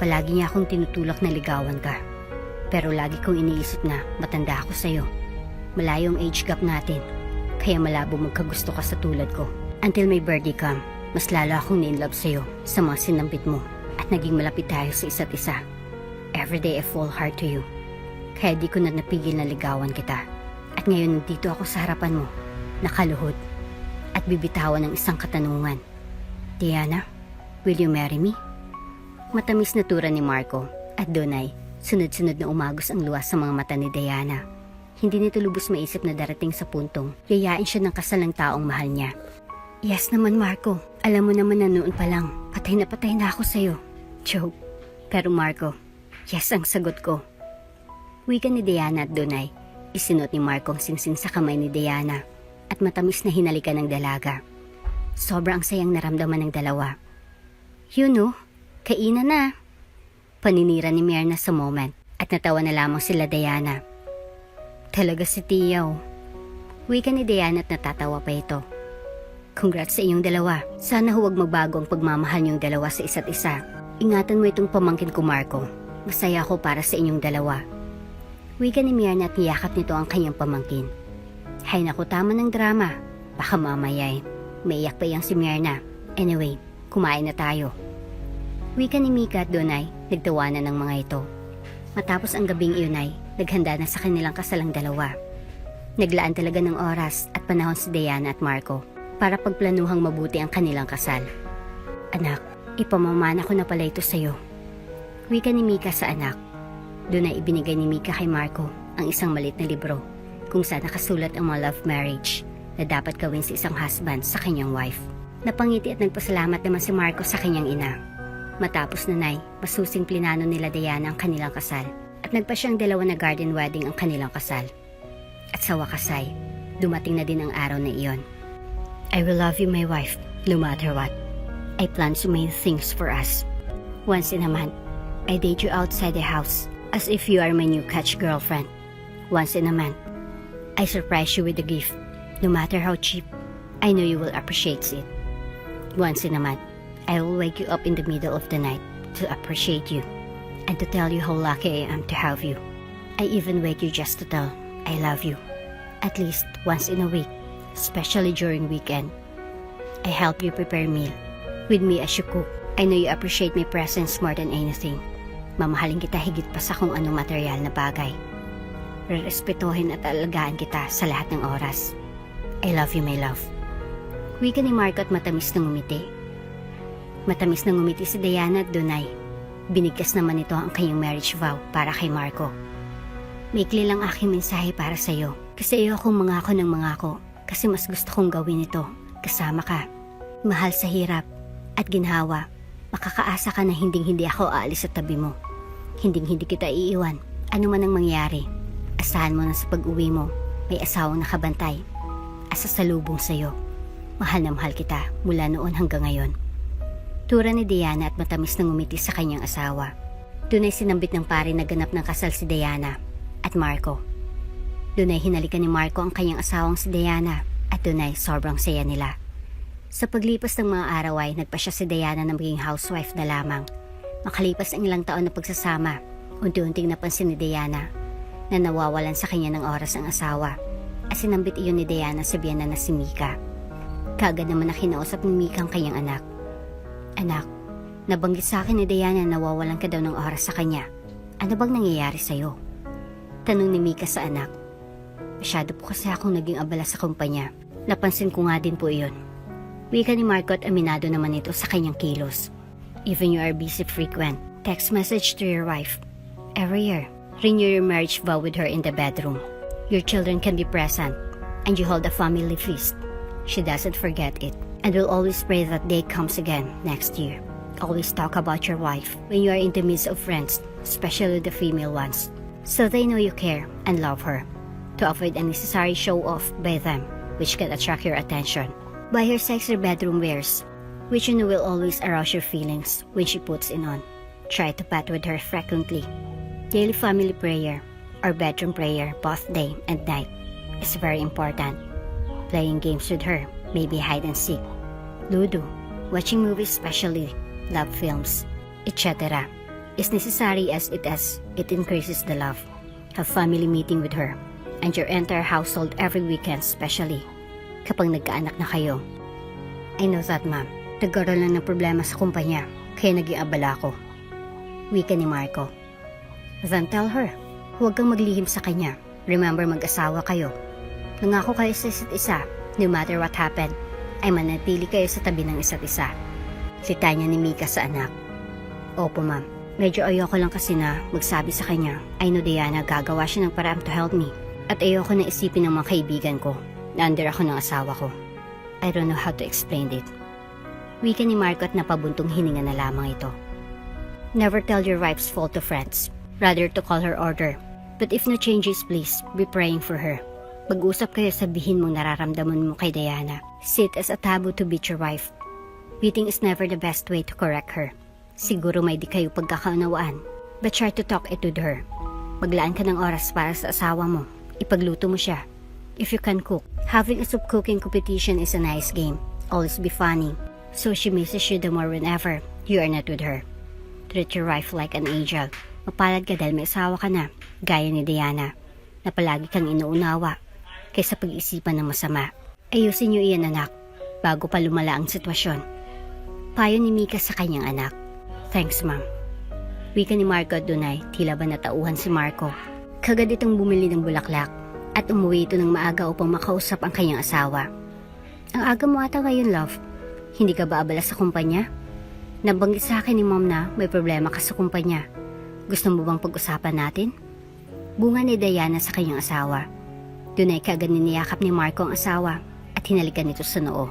Palagi niya akong tinutulak na ligawan ka. Pero lagi kong iniisip na matanda ako sa'yo. Malayo ang age gap natin, kaya malabo magkagusto ka sa tulad ko. Until my birthday come, mas lalo akong na-inlove sa'yo sa mga sinambit mo at naging malapit tayo sa isa't isa. Everyday I fall hard to you. Kaya di ko na napigil na ligawan kita. At ngayon nandito ako sa harapan mo, nakaluhod, at bibitawan ng isang katanungan. Diana, will you marry me? Matamis na tura ni Marco at doon ay sunod-sunod na umagos ang luha sa mga mata ni Diana. Hindi nito lubos maisip na darating sa puntong yayain siya ng kasal ng taong mahal niya. Yes naman Marco, alam mo naman na noon pa lang, patay na ako sa'yo. Joke. Pero Marco, yes ang sagot ko. Wika ni Diana at doon ay isinot ni Marco ang singsing sa kamay ni Diana at matamis na hinalikan ng dalaga. Sobrang sayang naramdaman ng dalawa. You know, kainan na. Paninira ni Myrna sa moment at natawa na lamang sila Diana. Talaga si Tiyaw. Wika ni Diana at natatawa pa ito. Congrats sa inyong dalawa. Sana huwag magbago ang pagmamahal niyong dalawa sa isa't isa. Ingatan mo itong pamangkin ko Marco. Masaya ako para sa inyong dalawa. Wika ni Myrna at niyakap nito ang kanyang pamangkin. Hay naku, tama ng drama. Baka mamaya maiyak pa iyang si Myrna. Anyway, kumain na tayo. Wika ni Mika at Donay, nagtawanan ng mga ito. Matapos ang gabing iyon ay naghanda na sa kanilang kasalang dalawa. Naglaan talaga ng oras at panahon si Diana at Marco para pagplanuhang mabuti ang kanilang kasal. Anak, ipamamana ko na pala ito sa'yo. Wika ni Mika sa anak. Doon ay ibinigay ni Mika kay Marco ang isang maliit na libro kung saan nakasulat ang mga love marriage na dapat gawin sa isang husband sa kanyang wife. Napangiti at nagpasalamat naman si Marco sa kanyang ina. Matapos nanay, masusing plinano nila Diana ang kanilang kasal at nagpa siyang dalawa na garden wedding ang kanilang kasal. At sa wakas ay, dumating na din ang araw na iyon. I will love you my wife, no matter what. I plan so many things for us. Once in a month, I date you outside the house as if you are my new catch girlfriend. Once in a month, I surprise you with a gift. No matter how cheap, I know you will appreciate it. Once in a month, I will wake you up in the middle of the night to appreciate you and to tell you how lucky I am to have you. I even wake you just to tell I love you. At least once in a week, especially during weekend. I help you prepare meal with me as you cook. I know you appreciate my presence more than anything. Mamahalin kita higit pa sa kung anong material na bagay. Rerespetuhin at alagaan kita sa lahat ng oras. I love you, my love. Wika ni Marco at matamis na ngumiti. Matamis na ngumiti si Diana at Donay. Binigkas naman ito ang kanyang marriage vow para kay Marco. Maikli lang aking mensahe para sa iyo. Kasi ayokong mangako ng mangako. Kasi mas gusto kong gawin ito. Kasama ka. Mahal sa hirap at ginhawa. Makakaasa ka na hinding-hindi ako aalis sa tabi mo. Hinding-hindi kita iiwan. Ano man ang mangyari. Asahan mo na sa pag-uwi mo. May asawang nakabantay. Asasalubong sa iyo. Mahal na mahal kita mula noon hanggang ngayon. Tura ni Diana at matamis na ngumiti sa kanyang asawa. Doon ay sinambit ng pare na ganap ng kasal si Diana at Marco. Doon ay hinalikan ni Marco ang kanyang asawang si Diana at doon ay sobrang saya nila. Sa paglipas ng mga araw ay nagpa siya si Diana na maging housewife na lamang. Makalipas ang ilang taon na pagsasama, unti-unting napansin ni Diana na nawawalan sa kanya ng oras ang asawa at sinambit iyon ni Diana sa biyana na si Mika. Kaagad naman na kinausap ni Mika ang kanyang anak. Anak, nabanggit sa akin ni Diana na nawawalan ka daw ng oras sa kanya. Ano bang nangyayari sa'yo? Tanong ni Mika sa anak. Masyado po kasi akong naging abala sa kumpanya. Napansin ko nga din po iyon. Wika ni Marco at aminado naman ito sa kanyang kilos. Even you are busy frequent, text message to your wife. Every year, renew your marriage vow with her in the bedroom. Your children can be present and you hold a family feast. She doesn't forget it. And we'll always pray that day comes again next year. Always talk about your wife when you are in the midst of friends, especially the female ones, so they know you care and love her. To avoid unnecessary show-off by them, which can attract your attention. Buy her sexy bedroom wears, which you know will always arouse your feelings when she puts it on. Try to pat with her frequently. Daily family prayer or bedroom prayer both day and night is very important. Playing games with her, maybe hide and seek, Ludo, watching movies, especially love films, etc. is necessary as it increases the love. Have family meeting with her and your entire household every weekend, especially kapag nagkaanak na kayo. I know that, ma'am. Nagkaroon lang ng problema sa kumpanya, kaya naging abala ko. Wika ni Marco. Then tell her, huwag kang maglihim sa kanya. Remember, mag-asawa kayo. Nangako kayo sa isa't isa, no matter what happened, ay manatili kayo sa tabi ng isa't isa. Sita niya ni Mika sa anak. Opo, ma'am. Medyo ayoko lang kasi na magsabi sa kanya, I know Diana, gagawa siya ng paraan to help me. At ayoko na isipin ng mga kaibigan ko na under ako ng asawa ko. I don't know how to explain it. Wika ni Marco at napabuntong hininga na lamang ito. Never tell your wife's fault to friends. Rather to call her order. But if no changes, please be praying for her. Mag-usap kayo, sabihin mong nararamdaman mo kay Diana. See it as a taboo to beat your wife. Beating is never the best way to correct her. Siguro may di kayo pagkakaunawaan. But try to talk it with her. Maglaan ka ng oras para sa asawa mo. Ipagluto mo siya. If you can cook, having a soup cooking competition is a nice game. Always be funny. So she misses you the more whenever you are not with her. Treat your wife like an angel. Mapalad ka dahil may asawa ka na, gaya ni Diana, na palagi kang inuunawa kaysa pag-iisipan ng masama. Ayusin niyo iyan, anak, bago pa lumala ang sitwasyon. Payo ni Mika sa kanyang anak. Thanks, ma'am. Wika ni Marco at Dunay, tila ba natauhan si Marco. Kagad itong bumili ng bulaklak at umuwi ito ng maaga upang makausap ang kanyang asawa. Ang aga mo ata ngayon, love. Hindi ka ba abala sa kumpanya? Nabanggit sa akin ni mom na may problema ka sa kumpanya. Gusto mo bang pag-usapan natin? Bunga ni Diana sa kanyang asawa. Doon ay kaagad niniyakap ni Marco ang asawa at hinalikan nito sa noo.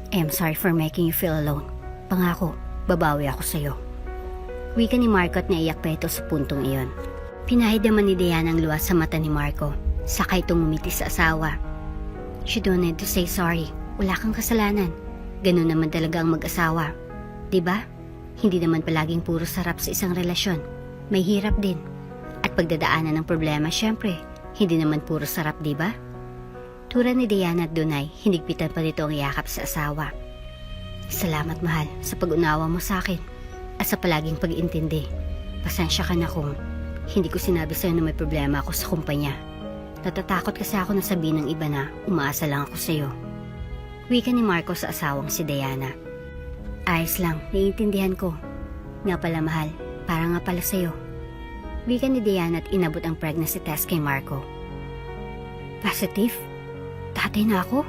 I am sorry for making you feel alone. Pangako, babawi ako sa'yo. Wika ni Marco at naiyak pa ito sa puntong iyon. Pinahid naman ni Diana ang luha sa mata ni Marco. Saka itong umiti sa asawa. You don't need to say sorry. Wala kang kasalanan. Ganun naman talaga ang mag-asawa. Diba? Hindi naman palaging puro sarap sa isang relasyon. May hirap din. At pagdadaanan ng problema, syempre, hindi naman puro sarap, diba? Tura ni Diana at Dunay, hinigpitan pa nito ang yakap sa asawa. Salamat, mahal, sa pag-unawa mo sa akin at sa palaging pag-iintindi. Pasensya ka na kung hindi ko sinabi sa'yo na may problema ako sa kumpanya. Natatakot kasi ako na sabihin ng iba na umaasa lang ako sa'yo. Wika ni Marco sa asawang si Diana. Ayos lang, naiintindihan ko. Nga pala, mahal, para nga pala sa'yo. Wika ni Diana at inabot ang pregnancy test kay Marco. Positive? Tatay na ako?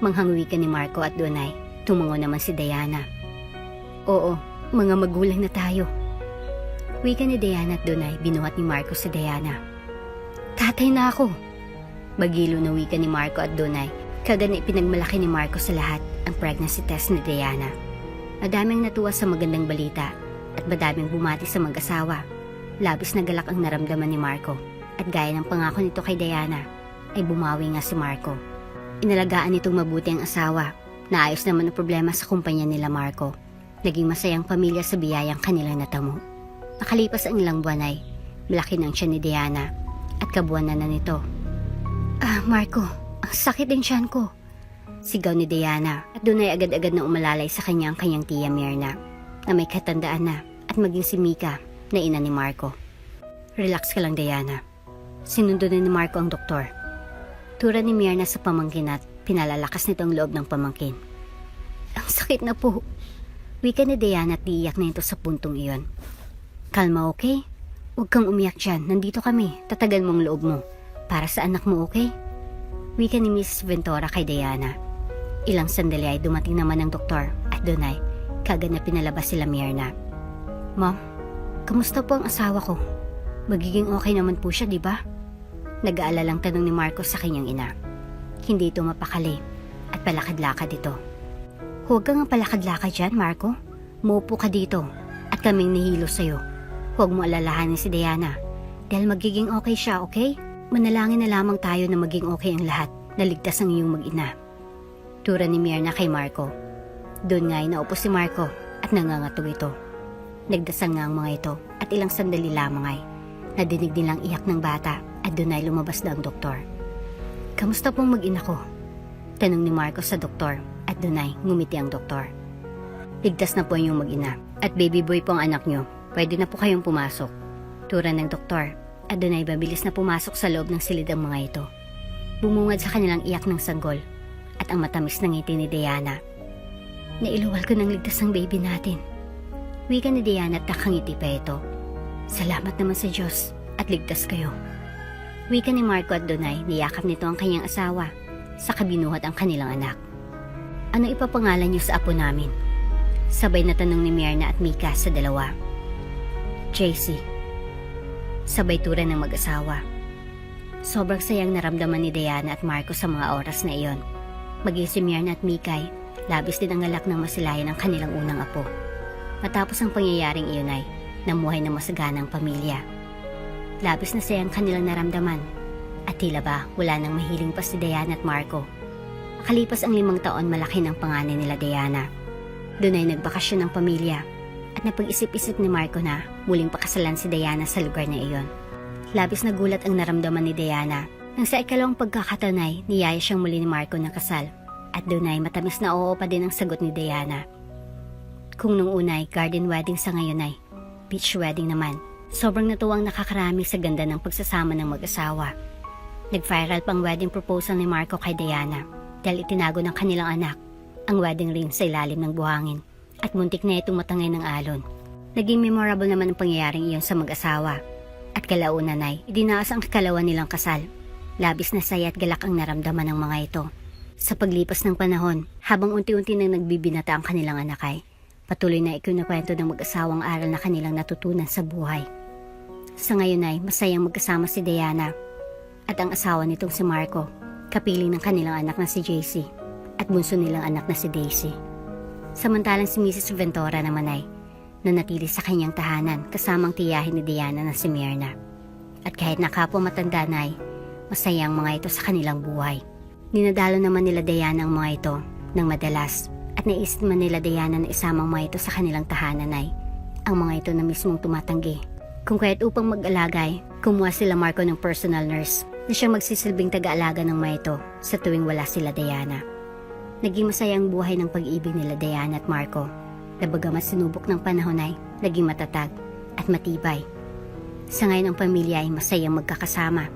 Manghang wika ni Marco at Dunay. Tumango naman si Diana. Oo, mga magulang na tayo. Wika ni Diana at Dunay, binuhat ni Marco si Diana. Tatay na ako. Bagilo na wika ni Marco at Dunay. Kagad na ipinagmalaki ni Marco sa lahat ang pregnancy test ni Diana. Madaming natuwa sa magandang balita at madaming bumati sa mag-asawa. Labis na galak ang naramdaman ni Marco at gaya ng pangako nito kay Diana ay bumawi nga si Marco. Inalagaan nitong mabuti ang asawa. Naayos naman ang problema sa kumpanya nila Marco. Naging masayang pamilya sa biyayang kanilang natamo. Nakalipas ang ilang buwan ay malaki ng tiyan ni Diana at kabuwanan na nito. Marco, ang sakit ng tiyan ko. Sigaw ni Diana at doon ay agad-agad na umalalay sa kanyang tiya Mirna na may katandaan na at maging si Mika na ina ni Marco. Relax ka lang, Diana. Sinundo na ni Marco ang doktor. Tura ni Mirna sa pamangkin at pinalalakas nito ang loob ng pamangkin. Ang sakit na po. Wika ni Diana at iiyak na ito sa puntong iyon. Kalma, okay? Huwag kang umiyak dyan. Nandito kami. Tatagal mong loob mo. Para sa anak mo, okay? Wika ni Mrs. Ventura kay Diana. Ilang sandali ay dumating naman ang doktor at doon ay kagad na pinalabas sila Mirna. Mom, kamusta po ang asawa ko? Magiging okay naman po siya, di ba? Nag-aalalang tanong ni Marco sa kanyang ina. Hindi ito mapakali at palakad-lakad ito. Huwag kang palakad-lakad dyan, Marco. Muupo ka dito at kaming nihilo sa'yo. Huwag mo alalahanin si Diana dahil magiging okay siya, okay? Manalangin na lamang tayo na maging okay ang lahat, na ligtas ang iyong mag-ina. Tura ni Myrna kay Marco. Doon nga'y naupo si Marco at nangangatog ito. Nagdasal nga ang mga ito at ilang sandali lamang ay nadinig nilang iyak ng bata at doon ay lumabas na ang doktor. Kamusta pong mag-ina ko? Tanong ni Marco sa doktor at doon ay ngumiti ang doktor. Ligtas na po yung mag-ina at baby boy po ang anak nyo. Pwede na po kayong pumasok. Tura ng doktor at doon ay babilis na pumasok sa loob ng silid ang mga ito. Bumungad sa kanilang iyak ng sanggol at ang matamis ng ngiti ni Diana. Nailuwal ko ng ligtas ang baby natin. Wika ni Diana at nakangiti pa ito. Salamat naman sa Diyos at ligtas kayo. Wika ni Marco at Donay, niyakap nito ang kanyang asawa. Sa kabinuhat ang kanilang anak. Ano ipapangalan niyo sa apo namin? Sabay na tanong ni Myrna at Mika sa dalawa. JC. Sabay tura ng mag-asawa. Sobrang sayang naramdaman ni Diana at Marco sa mga oras na iyon. Maging si Myrna at Mikay, labis din ang galak ng masilayan ang kanilang unang apo. Matapos ang pangyayaring iyon ay namuhay na masaganang pamilya. Labis na sayang kanilang naramdaman. At tila ba wala nang mahiling pa si Diana at Marco. Makalipas ang 5 taon, malaki ng panganay nila Diana. Doon ay nagbakasyon ng pamilya at napag-isip-isip ni Marco na muling pakasalan si Diana sa lugar na iyon. Labis na gulat ang naramdaman ni Diana nang sa ikalawang pagkakataon ay niyaya siyang muli ni Marco na kasal. At doon ay matamis na oo pa din ang sagot ni Diana. Kung nung una ay garden wedding, sa ngayon ay beach wedding naman. Sobrang natuwang nakakarami sa ganda ng pagsasama ng mag-asawa. Nag-viral pang wedding proposal ni Marco kay Diana dahil itinago ng kanilang anak ang wedding ring sa ilalim ng buhangin at muntik na itong matangay ng alon. Naging memorable naman ang pangyayaring iyon sa mag-asawa at kalaunan ay idinaas ang kalawan nilang kasal. Labis na saya at galak ang naramdaman ng mga ito. Sa paglipas ng panahon, habang unti-unti nang nagbibinata ang kanilang anak ay patuloy na ikinukwento ng mag-asawang aral na kanilang natutunan sa buhay. Sa ngayon ay masayang magkasama si Diana at ang asawa nitong si Marco, kapiling ng kanilang anak na si JC at bunso nilang anak na si Daisy. Samantalang si Mrs. Ventura naman ay nanatili sa kanyang tahanan kasamang tiyahin ni Diana na si Myrna. At kahit nakapwa matanda na ay masayang mga ito sa kanilang buhay. Ninadalo naman nila Diana ang mga ito ng madalas at naisip man nila Diana na isamang mga ito sa kanilang tahanan ay ang mga ito na mismong tumatanggi. Kung kaya't upang mag-alagay, kumuha sila Marco ng personal nurse na siyang magsisilbing taga-alaga ng mga ito sa tuwing wala sila Diana. Naging masayang buhay ng pag-ibig nila Diana at Marco na bagamat sinubok ng panahon ay naging matatag at matibay. Sa ngayon ang pamilya ay masayang magkakasama.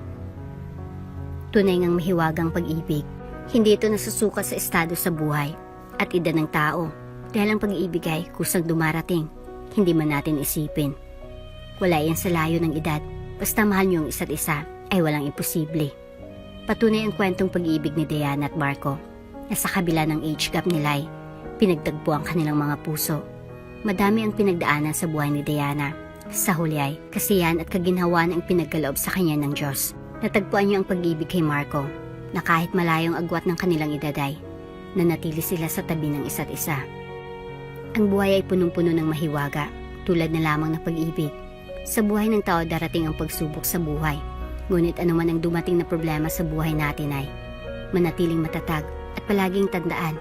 Tunay ngang mahiwagang pag-ibig. Hindi ito nasusukat sa estado sa buhay at edad ng tao dahil ang pag-ibig ay kusang dumarating, hindi man natin isipin. Wala yan sa layo ng edad, basta mahal niyo ang isa't isa ay walang imposible. Patunay ang kwentong pag-ibig ni Diana at Marco na sa kabila ng age gap nila ay pinagtagpo ang kanilang mga puso. Madami ang pinagdaanan sa buhay ni Diana. Sa huli ay kasiyahan at kaginhawaan ang pinagkaloob sa kanya ng Diyos. Natagpuan niya ang pag-ibig kay Marco na kahit malayong agwat ng kanilang edad ay nanatili sila sa tabi ng isa't isa. Ang buhay ay punong-puno ng mahiwaga, tulad na lamang ng pag-ibig. Sa buhay ng tao darating ang pagsubok sa buhay. Ngunit anuman ang dumating na problema sa buhay natin ay manatiling matatag at palaging tandaan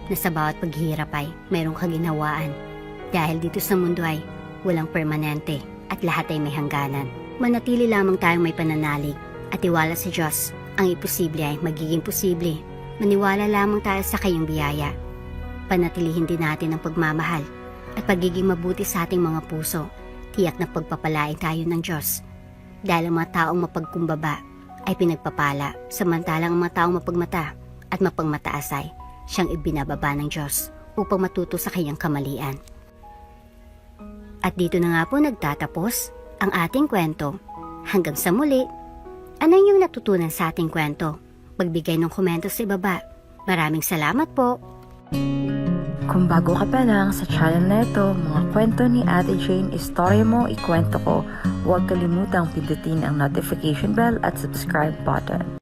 na sa bawat paghihirap ay mayroong kaginhawaan. Dahil dito sa mundo ay walang permanente at lahat ay may hangganan. Manatili lamang tayong may pananalig at tiwala sa Diyos. Ang imposible ay magiging posible. Maniwala lamang tayo sa kanyang biyaya. Panatilihin din natin ang pagmamahal at pagiging mabuti sa ating mga puso. Tiyak na pagpapalain tayo ng Diyos. Dahil ang mga taong mapagkumbaba ay pinagpapala, samantalang ang mga taong mapagmata at mapagmataas ay siyang ibinababa ng Diyos upang matuto sa kanyang kamalian. At dito na nga po nagtatapos ang ating kwento. Hanggang sa muli, ano yung natutunan sa ating kwento? Magbigay ng komento sa ibaba. Maraming salamat po! Kung bago ka pa lang sa channel na ito, mga kwento ni Ate Jane, istorya mo, ikwento ko, huwag kalimutang pindutin ang notification bell at subscribe button.